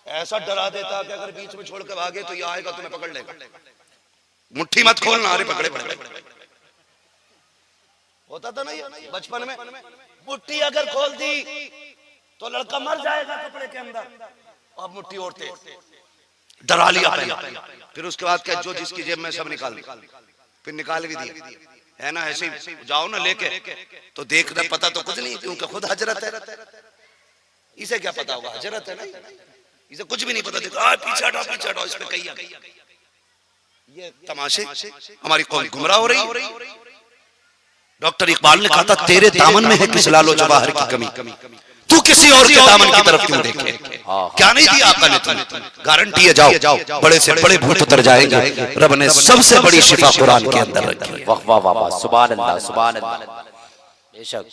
ऐसा डरा देता कि अगर बीच में छोड़ के भागे तो ये आएगा तुम्हें पकड़ लेगा, मुट्ठी मत खोलना, अरे पकड़े पकड़े। होता था नहीं बचपन में, मुट्ठी अगर खोल दी तो लड़का मर जाएगा कपड़े के अंदर। अब मुट्ठी ओढ़ते डरा लिया पहले, फिर उसके बाद क्या जो जिसकी जेब में सब निकाल दी, फिर निकाल भी दिया है ना। ऐसे जाओ ना लेके तो देखना, पता तो कुछ नहीं क्योंकि खुद हजरत है। इसे क्या पता होगा, हजरत है ना, इसे कुछ भी नहीं पता। देखो पीछे हटाओ, इस पे कही ये तमाशे, हमारी कौम गुमराह हो रही है। डॉक्टर इकबाल ने कहा था तेरे दामन में है किस लालो जवाहर की कमी, तू किसी और के दामन की तरफ क्यों देखे। क्या नहीं दिया आका ने तुम्हें, गारंटी है जाओ बड़े से बड़े भूत उतर जाएंगे। रब ने सबसे बड़ी शिफा कुरान के अंदर रखी है। वाह वाह वाह, सुभान अल्लाह, सुभान अल्लाह। बेशक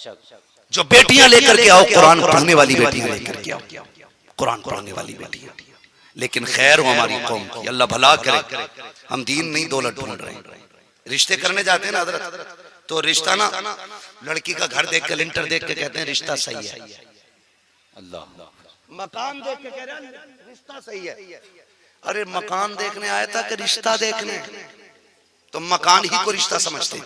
जो बेटियां लेकर के आओ, कुरान पढ़ने वाली बेटियां लेकर के आओ, कुरान पढ़ने वाली बेटियां। लेकिन खैर हो हमारी कौम की, अल्लाह भला करे। हम दीन नहीं दौलत ढूंढ रहे हैं। रिश्ते करने जाते हैं ना हजरत, तो रिश्ता ना लड़की का घर देख के, लिंटर देख के कहते हैं रिश्ता सही है। अल्लाह, मकान देख के कह रहे हैं रिश्ता सही है। अरे मकान देखने आया था कि रिश्ता देखने, तो मकान ही को रिश्ता समझते।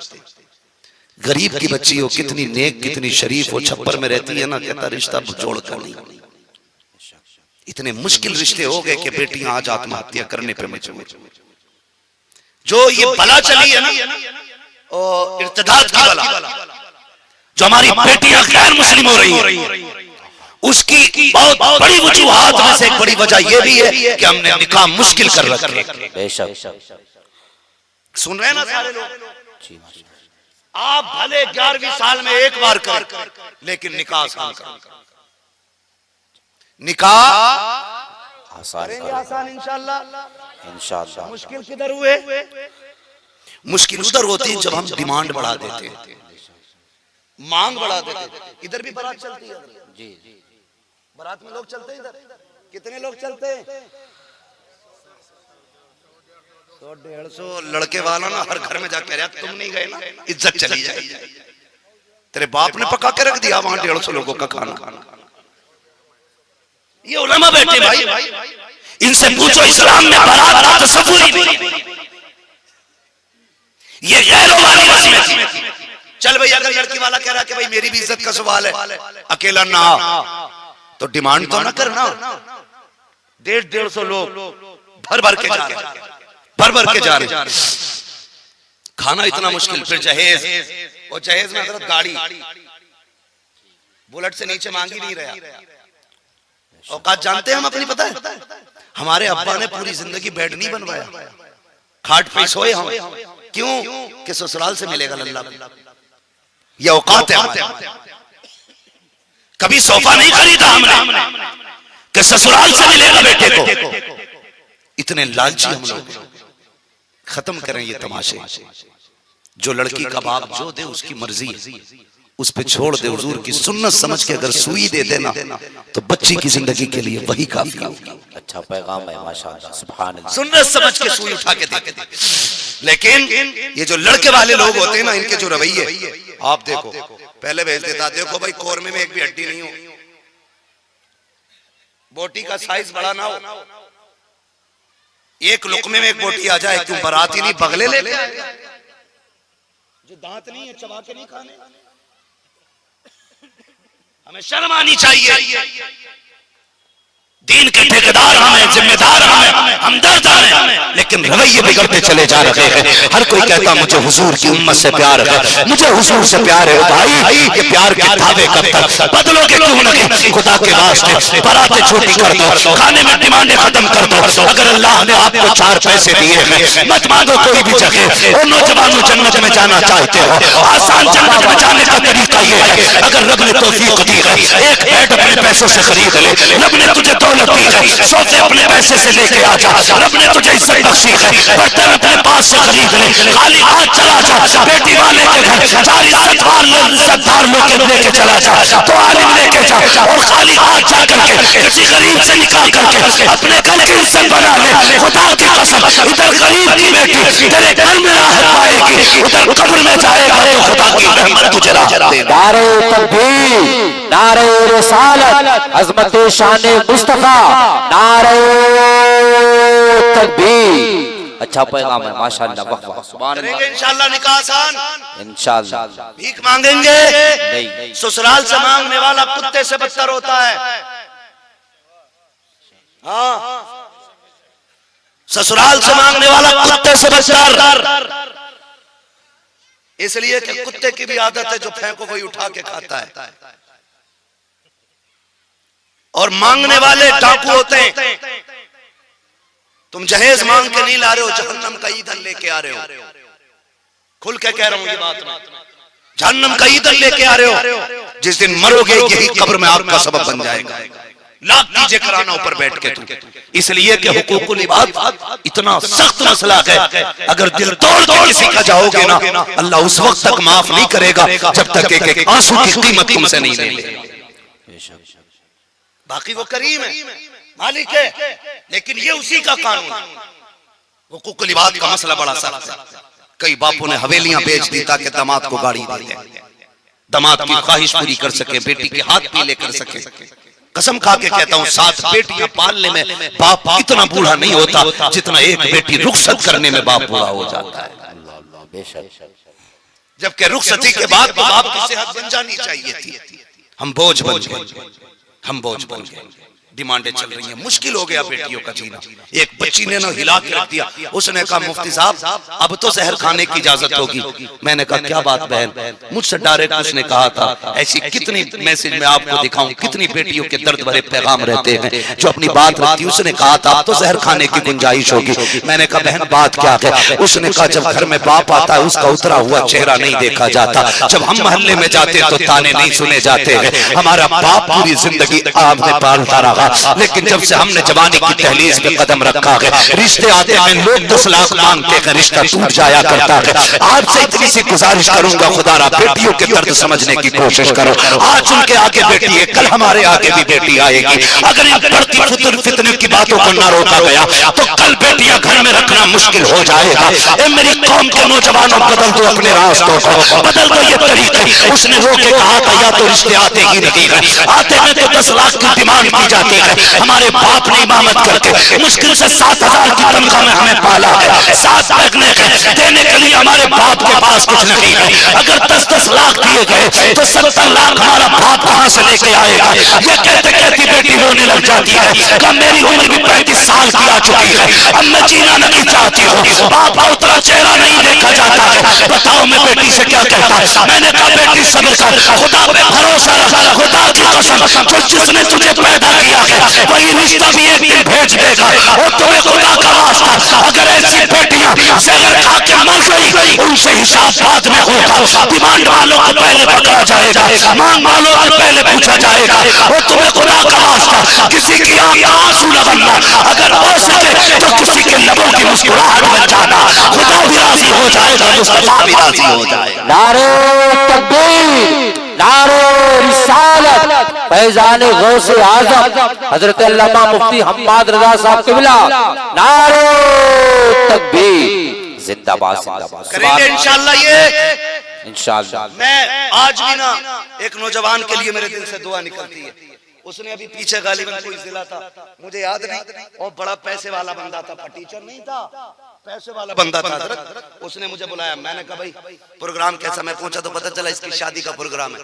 गरीब की बच्ची हो, कितनी नेक कितनी शरीफ हो, छप्पर में रहती है ना, कहता रिश्ता जोड़ कर नहीं। इतने मुश्किल रिश्ते हो गए कि बेटियां आज आत्महत्या करने पे मजबूर। जो ये बला चली है ना, और इर्तिदाद की बला, जो हमारी बेटियां गैर मुस्लिम हो रही हैं, उसकी बहुत बड़ी वजूहात में से एक बड़ी वजह यह भी है कि हमने निकाह मुश्किल कर रखे। बेशक सुन रहे हैं ना सारे लोग। आप भले 11वीं साल में एक बार करें, लेकिन निकाह आसान करें। निकाह आसान इंशाअल्लाह। मुश्किल किधर हुए, मुश्किल उधर होती है जब हम डिमांड बढ़ा देते हैं, मांग बढ़ा देते हैं। इधर भी बारात चलती है जी, बारात में लोग चलते हैं। इधर कितने लोग चलते हैं? 150 लड़के वाला ना हर घर में जाके रहा, तुम नहीं गए ना इज्जत चली जाएगी। तेरे बाप ने पका के रख दिया वहां 150 लोगों का खाना। ये उलमा बैठे भाई, इनसे पूछो इस्लाम में बारात का तसव्वुर ही नहीं, ये गैरों वाली रस्में थी। चल भाई अगर लड़की वाला कह रहा कि भाई मेरी भी इज्जत का सवाल है, अकेला ना तो डिमांड तो ना करना। 150 लोग भर भर के जा रहे, भर भर के जा रहे, खाना इतना मुश्किल, फिर जहेज, और जहेज में हजरत गाड़ी बुलेट से नीचे मांग ही नहीं रहा। औकात जानते हैं हम अपनी, पता है हमारे अब्बा ने पूरी जिंदगी बेड नहीं बनवाया, खाट पे सोए हम, क्यों कि ससुराल से मिलेगा लल्ला। ये औकात है। कभी सोफा नहीं खरीदा हमने कि ससुराल से मिलेगा बेटे को। इतने लालची हम लोग। खत्म करें ये तमाशे। जो लड़की का बाप जो दे उसकी मर्जी है, उस पे छोड़ दे। हुजूर की सुन्नत समझ के अगर सुई दे देना तो बच्ची की जिंदगी के लिए वही काफी है। अच्छा पैगाम है माशाअल्लाह, सुभान अल्लाह। सुन्नत समझ के सुई उठा के दे। लेकिन ये जो लड़के वाले लोग होते हैं ना, इनके जो रवैये आप देखो, पहले भेज देता देखो भाई कोरमे में एक भी हड्डी नहीं हो, बोटी का साइज बड़ा ना हो, एक लुकमे में एक बोटी आ जाए, क्यों बारात ही नहीं बगले ले ले, जो दांत नहीं है चबा के नहीं खाने। हमें शर्म आनी चाहिए। दीन के ठेकेदार हमें, जिम्मेदार हमें, हमदर्द हमें, लेकिन रवैये बिगड़ते चले जा रहे हैं। हर कोई कहता मुझे हुजूर की उम्मत से प्यार है, मुझे हुजूर से प्यार है। भाई ये प्यार के दावे कब तक बदलोगे? क्यों नहीं? खुदा के वास्ते बारातें छोटी कर दो, खाने में डिमांडें खत्म कर दो। अगर अल्लाह ने आपको 4 पैसे दिए हैं, मत मांगो कोई भी जगह। और नौजवानों जन्नत में जाना चाहते हो, आसान जन्नत में जाने का तरीका ये है, अगर रब ने तौफीक दी है, एक बेड अपने पैसों से खरीद ले। रब ने तुझे दौलत दी है, सोते अपने पैसे से लेके आ जा। रब ने तुझे इज्जत बख्शी है, बर्तन अपने पास से खरीद ले। खाली हाथ चला जा, बेटी वाले के घर 4 इज्जतदार लोग लेके चला जा, तो आलिम लेके जा, और खाली हाथ जा करके किसी गरीब से निकाल करके अपने घर की इज्जत बना ले। खुदा की कसम, इधर गरीब की बेटी तेरे घर में राहत पाएगी, उधर कब्र में जाएगा तो खुदा की रहमत तुझे राहत देगा। नारे तकबीर, नारे रिसालत, अज़मत शान मुस्तफा, नारे तकबीर। अच्छा पैगाम है माशाअल्लाह, वाह वाह, सुभान अल्लाह। इंशाअल्लाह निकाह आसान, इंशाअल्लाह। भीख मांगेंगे नहीं, ससुराल से मांगने वाला कुत्ते से बदतर होता है। हाँ, ससुराल से मांगने वाला कुत्ते से बदतर, इसलिए कि कुत्ते की भी आदत है जो फेंको वही उठा के खाता है। और मांगने वाले डाकू होते हैं। तुम जहेज मांग के नहीं ला रहे हो, जहन्नम का ईंधन लेके आ रहे हो। खुल के कह रहा हूं ये बात मैं, जहन्नम का ईंधन लेके आ रहे हो। जिस दिन मरोगे यही कब्र में आपका सबब बन जाएगा। लाख दीजिए कराना ऊपर बैठ के तुम, इसलिए कि हुकूकुल इबाद इतना सख्त मसला है। अगर दिल तोड़ के किसी का जाओगे ना, अल्लाह उस वक्त तक माफ नहीं करेगा जब तक एक आंसू की कीमत तुमसे नहीं लेगा। बाकी वो करीम है, मालिक है, लेकिन ये उसी का कानून। हुकूकुल इबाद का मसला बड़ा सख्त है। कई बापों ने हवेलियां बेच दी ताकि दामाद को गाड़ी दे दे, दामाद की ख्वाहिश पूरी कर सके, बेटी के हाथ पीले कर सके। कसम खा के कहता हूँ 7 बेटियां पालने में बाप इतना बूढ़ा नहीं होता जितना एक बेटी रुखसत करने में बाप बूढ़ा हो जाता है। जबकि रुखसती के बाद बाप की सेहत बन जानी चाहिए थी। हम बोझ बन गए, हम बोझ बन गए। डिमांडें चल रही हैं, मुश्किल हो गया बेटियों का जीना। एक बच्ची ने ना हिला के रख दिया, उसने कहा मुफ्ती साहब अब तो जहर खाने की इजाजत होगी। मैंने कहा क्या बात बहन? मुझसे डायरेक्ट उसने कहा था ऐसी कितनी मैसेज में आपको दिखाऊं, कितनी बेटियों के दर्द भरे पैगाम रहते हैं जो अपनी बात रखती। उसने कहा था अब तो जहर खाने की गुंजाइश होगी। मैंने कहा बहन बात क्या है? उसने कहा जब घर में बाप आता है उसका उतरा हुआ चेहरा नहीं देखा जाता, जब हम मोहल्ले में जाते तो ताने नहीं सुने जाते हैं। हमारा बाप पूरी जिंदगी आपने पालता रहा, था, लेकिन जब से हमने जवानी की दहलीज पे कदम रखा है, रिश्ते आते हैं लोग 10 लाख मांगते हैं, रिश्ता टूट जाया करता है। आपसे इतनी सी गुजारिश करूंगा, खुदारा बेटियों के दर्द समझने की कोशिश करो। आज उनके आगे बेटी है, कल हमारे आगे भी बेटी आएगी। अगर इन बढ़ती फितने की बातों को ना रोका गया तो कल बेटियां घर में रखना मुश्किल हो जाएगा। ए मेरी कौम के नौजवानों, बदल दो अपने रास्तों को, बदल दो ये तरीके। उसने रो के कहा था या तो रिश्ते आते ही नहीं है, आते हैं तो 10 लाख की डिमांड की जाती है। हमारे बाप ने इमामत करके मुश्किल से 7,000 की तनख्वाह में हमें पाला है, 7 बैगने देने के लिए हमारे बाप के पास कुछ नहीं है। अगर 10-10 लाख दिए गए तो 70 लाख हमारा बाप कहां से लेके आएगा। ये कहते कहती बेटी रोने लग जाती है, कब मेरी उम्र भी 35 साल की आ चुकी है, अब मैं जीना नहीं चाहती हूँ, बाप का उतना चेहरा नहीं देखा जाता है, बताओ मैं बेटी से क्या कहता। मैंने कहा बेटी सब्र कर, खुदा पे भरोसा रख, खुदा की कसम, तो जिसने तुझे पैदा किया है वही रिश्ता भी एक दिन भेज देगा। और तुम्हें खुदा का वास्ता, अगर ऐसी बेटियां जहर खा के मर गई, उनसे हिसाब बाद में होगा। डिमांड वालों को पहले पकड़ा जाएगा, मांग वालों को पहले पूछा जाएगा। और तुम्हें खुदा का वास्ता, किसी की आंख आंसू न बनना, अगर हो सके तो किसी के लबों की मुस्कुराहट बन जाना। खुदा भी राजी हो जाएगा, मुस्तफा भी राजी हो जाएगा। नारे तकबीर, नारे रिसालत, फैजान गौसे आजम हजरत अल्लामा मुफ्ती हम्माद रजा साहब क़िबला, नारे तकबीर, जिंदाबाद जिंदाबाद। करेंगे इंशाअल्लाह ये, इंशाअल्लाह। मैं आज भी ना एक नौजवान के लिए मेरे दिल से दुआ निकलती है। उसने अभी पीछे गालिबन कोई जिला था, मुझे याद नहीं, और बड़ा पैसे वाला बंदा था, टीचर नहीं था, पैसे वाला बंदा था हजरत। उसने मुझे बुलाया, मैंने कहा भाई प्रोग्राम कैसा। मैं पहुंचा तो पता चला इसकी शादी का प्रोग्राम है।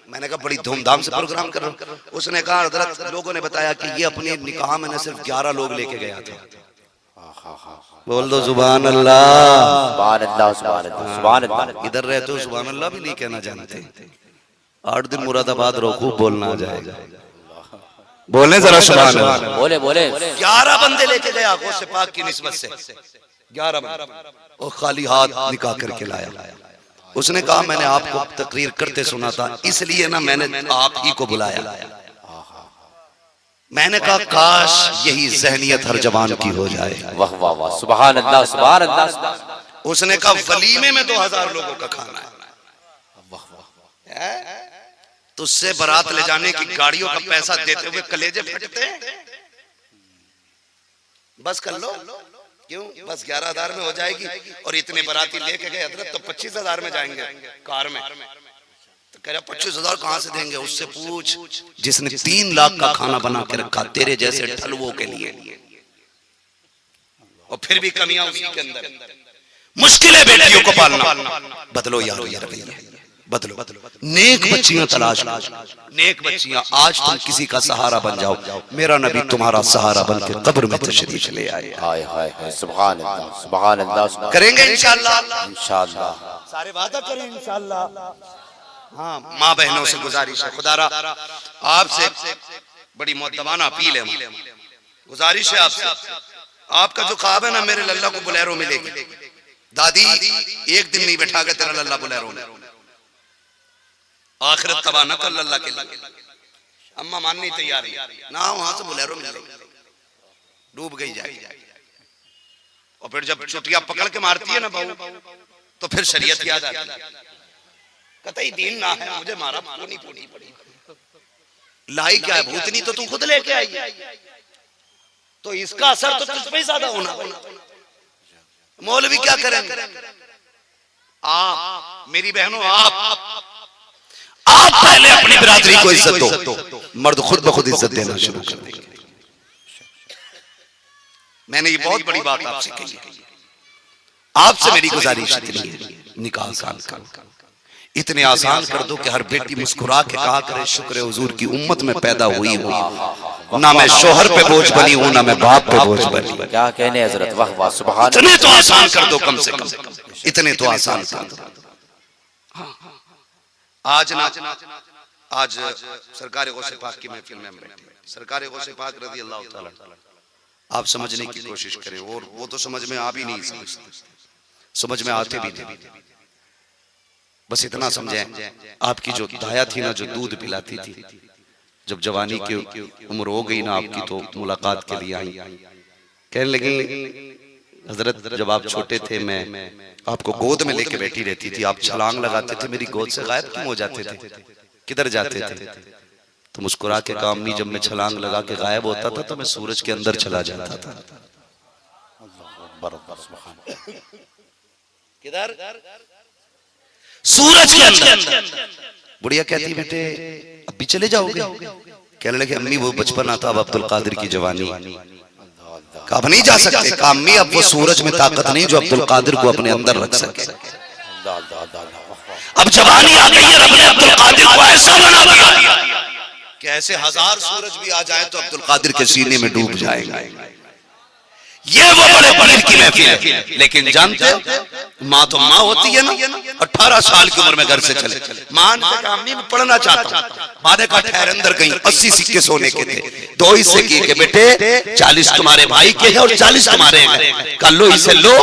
मैंने कहा बड़ी धूमधाम से प्रोग्राम कर रहा हूं। उसने कहा हजरत लोगों ने बताया कि ये अपने निकाह में न सिर्फ 11 लोग लेके गया था। बोल दो सुभान अल्लाह, सुभान अल्लाह, सुभान अल्लाह, सुभान अल्लाह। इधर रहते हो सुभान अल्लाह भी नहीं कहना जानते। 8 दिन मुरादाबाद रहो, खूब बोलना आ जाएगा। बोले जरा सुभान अल्लाह, बोले बोले। 11 बंदे लेके गया गौसे पाक की निस्बत से, 11 बंदे, और खाली हाथ निकाह करके लाया। उसने कहा मैंने आपको तकरीर करते सुना था, इसलिए ना मैंने आप ही को बुलाया। मैंने कहा काश यही जहनियत हर जवान की हो जाए। वाह वाह वाह, सुभान अल्लाह, सुभान अल्लाह। उसने कहा वलीमे में 2000 लोगों का खाना है। तुझसे बारात ले जाने की गाड़ियों का पैसा देते हुए कलेजे फटते हैं। बस कर लो, क्यों बस 11,000 में हो जाएगी। और इतने बाराती लेके गए हजरत तो 25,000 में जाएंगे कार में। तो कह रहा 25,000 कहां से देंगे। उससे पूछ जिसने 3 लाख का खाना बना के रखा तेरे जैसे ठलवों के लिए, और फिर भी कमियां उसी के अंदर। मुश्किल है बेटियों को पालना। बदलो यार ये रवैया, बदलो। नेक बच्चियां तलाश लो, नेक बच्चियां। आज तुम किसी का सहारा बन जाओ, मेरा नबी तुम्हारा सहारा बन के कब्र में तशरीफ ले आए। हाय हाय हाय, सुभान अल्लाह, सुभान अल्लाह। करेंगे इंशाअल्लाह, इंशाअल्लाह, सारे वादा करें इंशाअल्लाह। हाँ, माँ बहनों से गुजारिश है, खुदारा आपसे बड़ी मुअद्दबाना अपील है, गुजारिश है आपसे। आपका जो ख्वाब है ना, मेरे लल्ला को बुलेरो मिलेगी। दादी एक दिन नहीं बैठा गया तेरा लल्ला बुलेरो में, आखिरत तबाह न कर लल्ला के लिए। अम्मा माननी तैयार है ना, वहां से बुलेरो मिलेगी, डूब गई जाएगी। और फिर जब चुटिया पकड़ के मारती है ना बहू, तो फिर शरीयत याद आती है। कतई दीन ना है, मुझे मारा पूनी पूनी पड़ी। लाई क्या है, भूतनी तो तू खुद लेके आई है, तो इसका असर तो तुझ पे ही ज्यादा होना। मौलवी क्या करेंगे। आप मेरी बहनों, आप पहले अपनी बिरादरी को इज्जत दो, मर्द खुद ब खुद इज्जत देना शुरू कर देंगे। मैंने ये बहुत बड़ी बात आपसे कही है। आपसे मेरी गुजारिश इतनी है, निकाह आसान कर, इतने आसान कर दो कि हर बेटी मुस्कुरा के कहा करे शुक्र हुजूर की उम्मत में पैदा हुई हूँ, ना मैं शोहर पे बोझ बनी हूँ, ना मैं बाप पे बोझ बनी। क्या कहने हजरत, वाह वाह, सुभान। इतने तो आसान कर दो, कम से कम इतने तो आसान कर दो। आज ना, आज सरकार गौसे पाक की महफिल में बैठे, सरकार गौसे पाक रज़ी अल्लाह ताला, आप समझने की कोशिश करें। और वो तो समझ में आ भी नहीं समझते, समझ में आते भी नहीं। बस इतना समझें, आपकी जो दाया थी ना, जो दूध पिलाती थी, जब जवानी की उम्र हो गई ना आपकी तो मुलाकात के लिए आई। कहने लगी हजरत जब आप छोटे थे मैं आपको गोद में लेके बैठी रहती थी, आप छलांग लगाते थे मेरी गोद से गायब क्यों हो जाते थे, किधर जाते थे? तो मुस्कुरा के कहा अम्मी जब मैं छलांग लगा के गायब होता था तो मैं सूरज के अंदर चला जाता था। किधर? सूरज के अंदर। बुढ़िया कहती बेटे अब भी चले जाओगे? कहने लगे अम्मी वो बचपन आता, अब अब्दुल कादिर की जवानी। अब नहीं जा सकते। कहा अम्मी अब वो सूरज में ताकत नहीं जो अब्दुल कादिर को अपने अंदर रख सके। अब जवानी आ गई है, रब ने अब्दुल कादिर को ऐसा बना दिया कि ऐसे 1000 सूरज भी आ जाए तो अब्दुल कादिर के सीने में डूब जाएगा। ये वो बड़े पीर की महफिल है। लेकिन जानते माँ तो माँ होती है ना, 18 साल की उम्र में घर से चले। माँ ने कहा अम्मी मैं पढ़ना चाहता हूँ। माँ ने कहा ठहर अंदर गई। 80 सिक्के सोने के थे, 2 हिस्से किए के बेटे 40 तुम्हारे भाई के हैं और 40 तुम्हारे हैं। कल लो इसे लो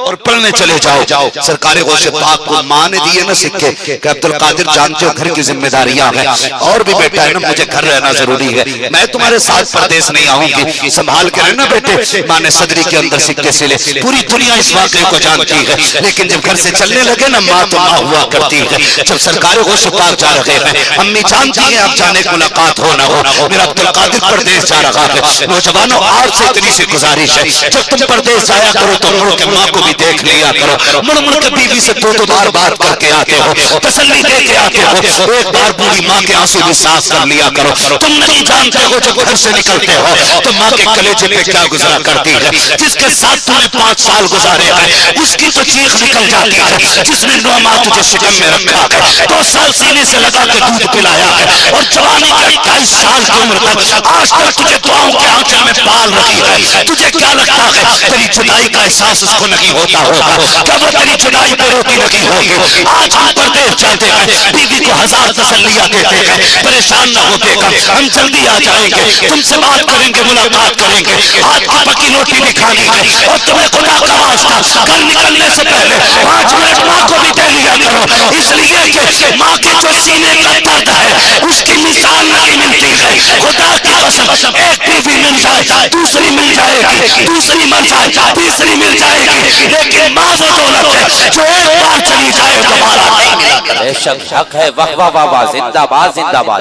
और पढ़ने चले जाओ। सरकार गौसे पाक को माँ ने दिए ना सिक्के कि अब्दुल कादिर जानते हो घर की जिम्मेदारियां हैं और भी बेटा है ना, मुझे घर रहना जरूरी है, मैं तुम्हारे साथ परदेश नहीं आऊंगी, संभाल के रहना बेटे। माँ ने सदरी के अंदर सिक्के सिले। पूरी दुनिया इस वाकये को जानती है, लेकिन जब घर से चलने लगे ना माँ तो माँ हुआ करती है। जब सरकार गौसे पाक जा रहे हैं, अम्मी जानती है आप जाने की मुलाकात हो ना हो, मेरा अब्दुल कादिर परदेश जा रहा है। नौजवानों आपसे इतनी सी गुजारिश है, जब तुम परदेश जाया करो तो मुड़ के माँ को भी देख लिया करो। मुड़ मुड़ के बीवी से 2-2 बार बात करके आते हो, तसल्ली दे के आते हो। एक बार बूढ़ी माँ के आंसू भी साफ कर लिया करो। तुम नहीं जानते हो जब घर से निकलते हो तो माँ के कलेजे पे क्या गुजरा करती है। जिसके साथ तुमने 5 साल गुजारे हैं उसकी तो चीख निकल जाती है। जिसने 9 माह तुझे शिकम में रखा है, 2 साल सीने से लगा के दूध पिलाया है और जवानी के 28 साल की उम्र तक आज तक तुझे दुआओं के आंचल में पाल रही है। तुझे क्या लगता है तेरी जुदाई का एहसास उसको नहीं होता होगा? जब वो तेरी जुदाई पे रोती लगी होगी। आज हम परदेश जाते हैं, बीवी को 1000 तसल्लियां देते हैं, परेशान न हो देगा, हम जल्दी आ जाएंगे, तुमसे बात करेंगे, मुलाकात करेंगे, आज की पकी रोटी भी खानी है और तुम्हें खुदा का वास्ता कल निकलने से पहले 5 मिनट माँ को भी दे लिया करो। इसलिए कि माँ के जो सीने का दर्द है उसकी मिसाल नहीं मिलती है। खुदा की कसम एक बीवी मिल जाए, दूसरी मिल जाएगी, दूसरी मिल जाए, तीसरी मिल जाएगी, लेकिन माँ वो दौलत है जो एक बार चली जाए दोबारा नहीं मिलेगी। बेशक हक है। वाह वाह वाह वाह, जिंदाबाद जिंदाबाद।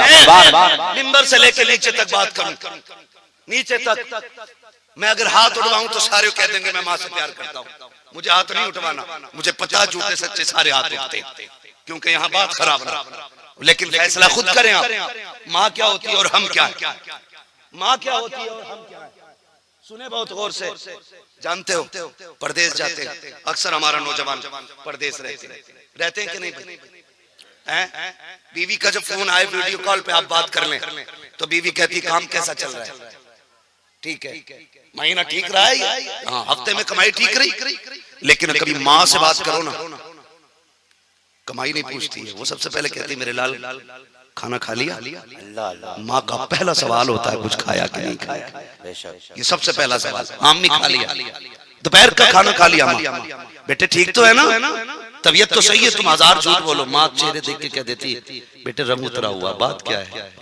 मिंबर से लेके नीचे तक बात करूं, नीचे तक मैं अगर हाथ उठवाऊं तो सारे कह देंगे मैं माँ से प्यार करता हूं। मुझे हाथ नहीं उठवाना, मुझे पता झूठे सच्चे सारे हाथ उठते क्योंकि यहाँ बात खराब ना। लेकिन फैसला खुद करें आप, माँ क्या होती है और हम क्या है। माँ क्या होती है और हम क्या है, सुने बहुत गौर से। जानते हो परदेश जाते हैं अक्सर हमारा नौजवान परदेश रहते हैं कि नहीं हैं? बीवी का जब फोन आए वीडियो कॉल पे आप बात कर लें तो बीवी कहती काम कैसा चल रहा है? ठीक है, महीना ठीक रहा है, हाँ हफ्ते में कमाई ठीक रही। लेकिन कभी माँ से बात करो ना, कमाई नहीं पूछती है, वो सबसे पहले कहती मेरे लाल खाना खा लिया। माँ का पहला सवाल होता है कुछ खाया कि नहीं खाया, ये सबसे पहला सवाल। आम नहीं खा लिया, दोपहर का खाना खा लिया माँ, बेटे ठीक तो है ना, तबीयत तो सही है, तुम 1000 झूठ बोलो। माँ चेहरे देख के कह देती है बेटे रंग उतरा हुआ, बात क्या है,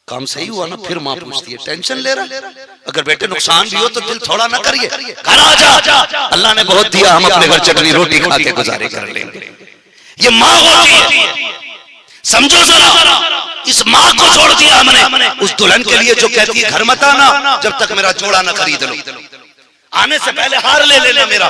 काम सही हुआ ना? फिर माँ पूछती है टेंशन ले रहा, अगर बेटे नुकसान भी हो तो दिल थोड़ा ना करिए, घर आ जा, अल्लाह ने बहुत दिया, हम अपने घर चटनी रोटी खा के गुजारे कर लेंगे। ये माँ होती है, समझो जरा। इस माँ को छोड़ दिया हमने उस दुल्हन के लिए जो कहती है घर मत आना जब तक मेरा जोड़ा न खरीद लो, आने से पहले हार ले लेना, मेरा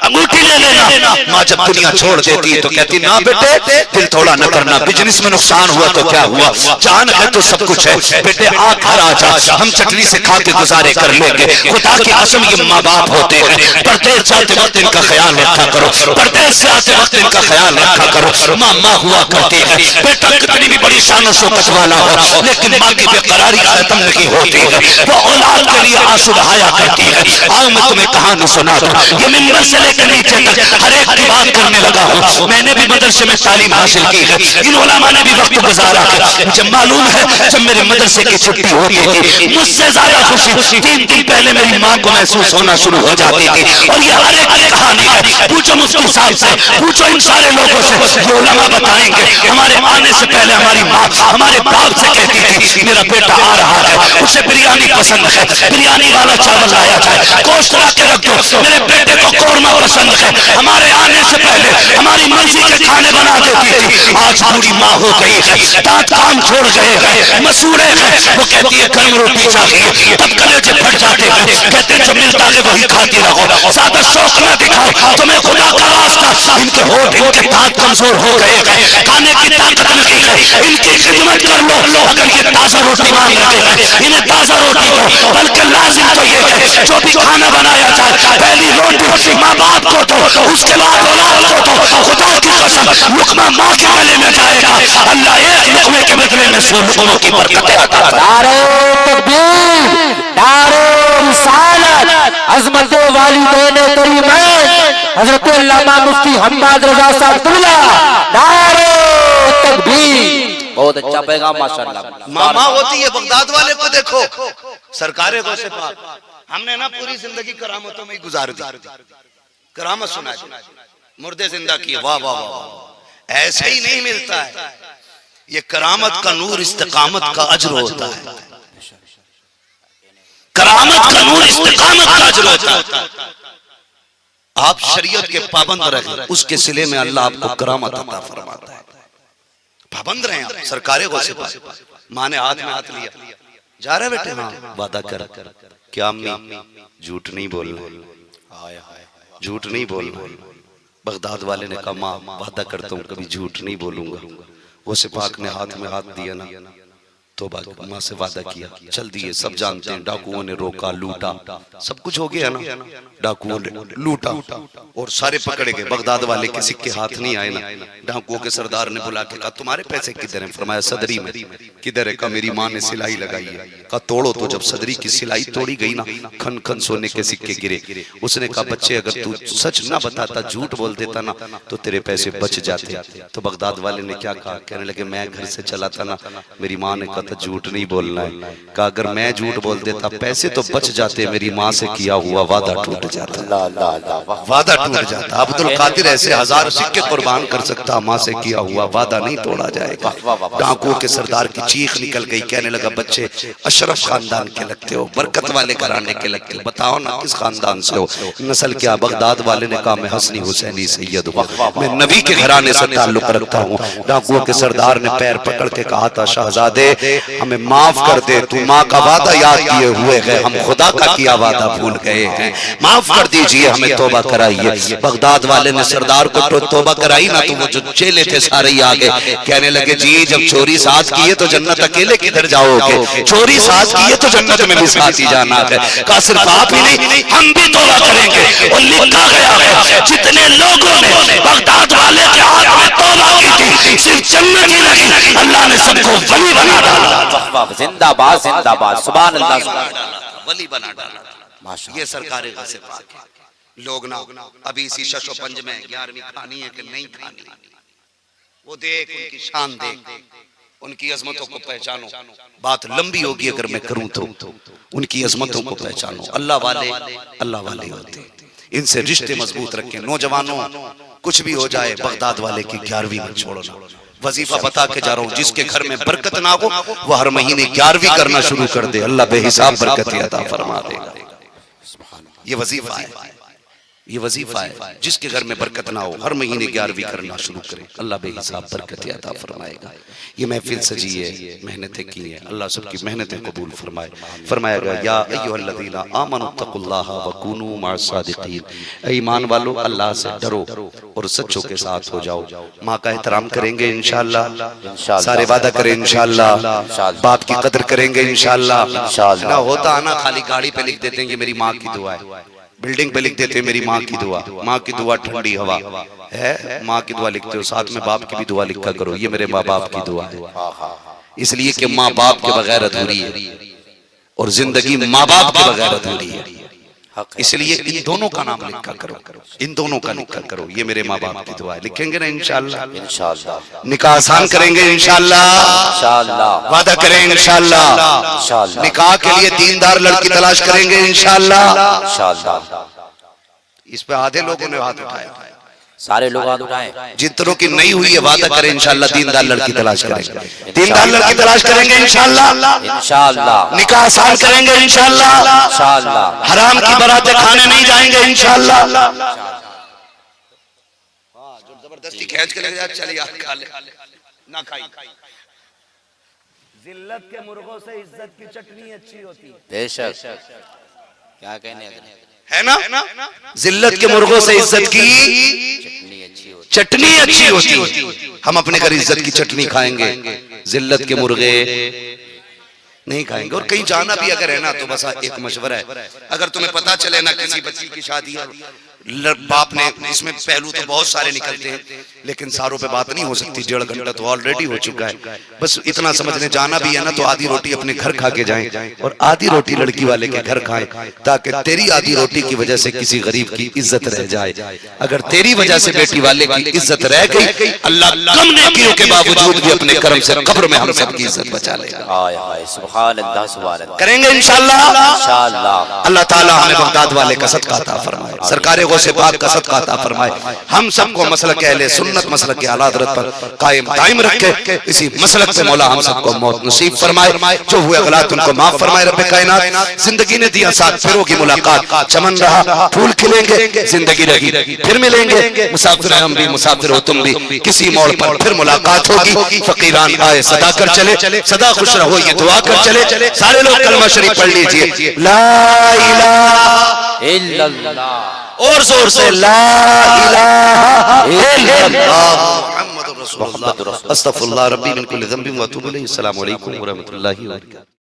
अंगूठी ले लेना। माँ जब दुनिया छोड़ देती है तो कहती ना बेटे दिल थोड़ा न करना, बिजनेस में नुकसान हुआ तो क्या हुआ, जान है तो सब कुछ है, बेटे आ घर आ जा, हम चटनी से खा के गुजारे कर लेंगे। खुदा की कसम ये माँ बाप होते हैं, परदेश जाते वक्त इनका ख्याल रखा करो, परदेश से आते वक्त इनका ख्याल रखा करो। माँ माँ हुआ करती है, बेटा कितनी भी बड़ी शान शौकत वाला हो लेकिन माँ की बेकरारी खत्म नहीं होती है, वो औलाद के लिए आंसू बहाया करती है। तुम्हें कहानी सुना दूं। ये मिंबर से लेकर नीचे तक हर एक की बात करने लगा हूं। मैंने भी मदरसे में तालीम हासिल की है, इन उलमा ने भी वक्त गुजारा है। मुझे मालूम है जब मेरे मदरसे की छुट्टी होती थी मुझसे ज्यादा खुशी 3 दिन पहले मेरी माँ को महसूस होना शुरू हो जाती थी। और ये हर एक की कहानी है, पूछो मुफ्ती साहब से, पूछो इन सारे लोगों से, ये उलमा बताएंगे। हमारे आने से पहले हमारी माँ हमारे बाप से कहती थी मेरा बेटा आ रहा है, उसे बिरयानी पसंद है, बिरयानी वाला चावल लाया जाए, गोश्त ला के रख दो, मेरे बेटे को कौरमा पसंद है। हमारे आने से पहले हमारी मर्जी के खाने बना देती थी। आज पूरी माँ हो गई है, दांत काम छोड़ गए हैं, मसूड़े हैं, वो कहती है गर्म रोटी चाहिए, तब कलेजे फट जाते हैं, कहते हैं जो मिलता है वही खाती रहो, ज्यादा शौक न दिखाओ, तुम्हें खुदा का वास्ता। इनके होठ इनके दांत कमजोर हो गए हैं, खाने की ताकत नहीं है, इनकी खिदमत कर लो। अगर ये ताजा रोटी मांग रहे हैं इन्हें ताजा रोटी दो, बल्कि लाजिम तो ये है जो भी खाना बनाया जाए पहली रोटी माँ बाप को दो, उसके बाद औलाद को दो। खुदा की कसम लुकमा माँ के गले में जाएगा, अल्लाह एक लुकमे के बदले में 100 लुकमों की बरकत अता फरमाएगा। नारे तकबीर, नारे रिसालत, अज़मत वालिदैन करीमैन हज़रत अल्लामा मुफ्ती हम्माद रज़ा साहब क़िबला, नारे तकबीर। बहुत अच्छा पैगाम माशाअल्लाह। मामा होती है बगदाद वाले को देखो, सरकारे को से पाक हमने ना पूरी जिंदगी करामतों में ही गुजार दी। करामत सुना दी, मुर्दे जिंदा किए, वाह वाह वाह, ऐसे ही नहीं मिलता है। ये करामत का नूर इस्तिकामत का अजर होता है, करामत का नूर इस्तिकामत का अजर होता है। आप शरीयत के पाबंद रहे, उसके सिले में अल्लाह आपको करामत अता फरमाता है। पाबंद रहे आप, सरकारे को से माँ ने हाथ में हाथ लिया, जा रहे बेटे, हाँ वादा कर, क्या अम्मी झूठ नहीं बोलना, झूठ नहीं बोलना। बगदाद वाले ने कहा माँ वादा करता हूँ कभी झूठ नहीं बोलूंगा। वो सिपाक ने हाथ में हाथ दिया ना, तो माँ से वादा किया, चल दिए। सब जानते हैं डाकुओं ने रोका, लूटा, सब कुछ हो गया ना, डाकुओं ने लूटा और सारे पकड़े गए। बगदाद वाले के सिक्के हाथ नहीं आए ना, डाकुओं के सरदार ने बुला के कहा तुम्हारे पैसे किधर हैं? फरमाया सदरी में। किधर है? कहा मेरी माँ ने सिलाई लगाई है। कहा तोड़ो। तो जब सदरी की सिलाई तोड़ी गई ना, खन खन सोने के सिक्के गिरे। उसने कहा बच्चे अगर तू सच ना बताता, झूठ बोल देता ना, तो तेरे पैसे बच जाते। तो बगदाद वाले ने क्या कहा? कहने लगे मैं घर से चला था ना, मेरी माँ ने कहा झूठ नहीं बोलना है। कहा अगर मैं झूठ बोल देता पैसे तो बच जाते, मेरी माँ से किया हुआ वादा टूट जाता, वादा टूट जाता। अब्दुल कादिर ऐसे 1000 सिक्के कुर्बान कर सकता, माँ से किया हुआ वादा नहीं तोड़ा जाएगा। डाकुओं के सरदार की चीख निकल गई, कहने लगा बच्चे अशरफ खानदान के लगते हो, बरकत वाले घराने के लगते हो, बताओ ना किस खानदान से हो, नस्ल क्या? बगदाद वाले ने कहा मैं हसनी हुसैनी सैयद हूँ, मैं नबी के घराने से ताल्लुक रखता हूँ। डाकुओं के सरदार ने पैर पकड़ के कहा था शहजादे हमें माफ कर दे, तू माँ का वादा याद किए हुए है, हम खुदा का किया वादा भूल गए हैं, माफ कर दीजिए, हमें तौबा कराइए। बगदाद वाले ने सरदार को तौबा कराई ना, तो वो जो चेले थे सारे ही आ गए। कहने लगे जी जब चोरी साथ किए तो जन्नत अकेले किधर जाओगे, चोरी साथ किए तो जन्नत में भी साथ ही जाना है। कहा सिर्फ आप ही नहीं हम भी तौबा करेंगे। और लिखा गया है जितने लोगों ने बगदाद वाले के हाथ में तौबा की थी सिर्फ जन्नत ही नहीं, अल्लाह ने सबको वली बना डाला। जिंदाबाद जिंदाबाद, सुभान अल्लाह, वली बना डाला। ये सरकारे से पाक है। लोग ना अभी इसी शशो पंज में 11वीं खानी है कि नहीं खानी, वो देख उनकी शान देख, उनकी अजमतों को पहचानो। बात लंबी होगी अगर मैं करूं तो उनकी अजमतों को पहचानो। अल्लाह वाले होते, इनसे रिश्ते मजबूत रखें। नौजवानों कुछ भी हो जाए बगदाद वाले की 11वीं मत छोड़ना। वजीफा बता के जा रहा हूँ, जिसके घर में बरकत ना हो वो हर महीने 11वीं करना शुरू कर दे, अल्लाह बेहिसाब बरकत अता फरमा देगा। ये वजीफा है, ये वजीफा है। जिसके घर में बरकत ना हो हर महीने 11वीं करना शुरू करे, अल्लाह बेहिसाब बरकत अता फरमाएगा। ये महफिल सजी है, मेहनतें की हैं, अल्लाह सबकी मेहनतें कबूल फरमाए। फरमाएगा या अय्युहल्लज़ीना आमनुत्तकुल्लाह व कूनू मअस-सादिकीन, ऐ ईमान वालों अल्लाह से डरो और सच्चों के साथ हो जाओ। माँ का एहतराम करेंगे इंशाअल्लाह, सारे वादा करें इंशाअल्लाह, बाप की कदर करेंगे इंशाअल्लाह। ना होता आना खाली गाड़ी पे लिख देते हैं ये मेरी माँ की दुआ है, बिल्डिंग पे लिख देते हैं मेरी माँ की दुआ। माँ की दुआ ठंडी हवा है, माँ की दुआ लिखते हो, साथ में बाप की भी दुआ लिखा करो, ये मेरे माँ बाप की दुआ है। इसलिए कि माँ बाप के बगैर अधूरी है और जिंदगी माँ बाप के बगैर अधूरी है। इसलिए इन दोनों का नाम लिखा करो, इन दोनों का लिखा करो। ये मेरे माँ बाप की दुआ है, लिखेंगे ना इंशाअल्लाह? इंशाअल्लाह। निकाह आसान करेंगे इंशाअल्लाह, इंशाअल्लाह। वादा करें इंशाअल्लाह। इंशाअल्लाह। निकाह के लिए दीनदार लड़की तलाश करेंगे इंशाअल्लाह। इंशाअल्लाह। इस पे आधे लोगों ने हाथ उठाया, सारे लोग हाथ उठाएं। जितनों की नहीं हुई है वादा करें इंशाअल्लाह दीनदार लड़की तलाश करेंगे, दीनदार लड़की तलाश करेंगे इंशाअल्लाह। इंशाअल्लाह। निकाह आसान करेंगे इंशाअल्लाह। इंशाअल्लाह। हराम की बारातें खाने नहीं जाएंगे इंशाअल्लाह। जो जबरदस्ती खींच के ले जा, चल यार खा ले, ना खाई। जिल्लत के मुर्गों से इज्जत की चटनी अच्छी होती है। बेशक, क्या कहने है ना? जिल्लत के मुर्गों से इज्जत की चटनी अच्छी होती है। हम अपने घर इज्जत की चटनी खाएंगे, जिल्लत के मुर्गे नहीं खाएंगे। और कहीं जाना भी अगर है ना तो बस एक मशवरा है, अगर तुम्हें पता चले ना किसी बच्ची की शादी है, बाप ने, इसमें पहलू तो बहुत सारे निकलते हैं लेकिन सारों पे बात नहीं हो सकती, 1.5 घंटा तो ऑलरेडी हो चुका है। बस इतना समझने जाना भी है ना तो आधी रोटी अपने घर खा के जाएं और आधी रोटी लड़की वाले के घर खाएं, ताकि तेरी आधी रोटी की वजह से किसी गरीब की इज्जत रह जाए। अगर तेरी वजह से बेटी वाले की इज्जत रह गई, अल्लाह कम नेकियों के बावजूद भी अपने कर्म से कब्र में हम सबकी इज्जत बचा लेगा। सुभान अल्लाह, सुभान अल्लाह। करेंगे इंशाअल्लाह। इंशाअल्लाह। अल्लाह ताला हमें बगदाद वाले का सदका अता फरमाए, सरकार गौसे पाक का सदका अता फरमाए। हम सबको मसलक अहले सुन्नत, मसलक आला हज़रत पर कायम दायम रखे। इसी मसलक से मौला हम सबको मौत नसीब फरमाए, जो हुए गलत उनको माफ फरमाए। रब्बे कायनात जिंदगी ने दिया साथ फिरों की मुलाकात, चमन रहा फूल खिलेंगे, जिंदगी रही फिर मिलेंगे। मुसाफिर हम भी, मुसाफिर हो तुम भी, किसी मोड़ पर फिर मुलाकात होगी। फकीरान आए सदा कर चले, सदा खुश रहो ये दुआ कर चले। सारे लोग कलमा शरीफ पढ़ लीजिए, ला इलाहा इल्लल्लाह। और जोर से ला इलाहा इल्लल्लाह मुहम्मदुर रसूलुल्लाह अस्तगफिरुल्लाह रब्बी मिन कुल्लि ज़ंबिन व अतूबु इलैहि। अस्सलामु अलैकुम व रहमतुल्लाहि व बरकातहू।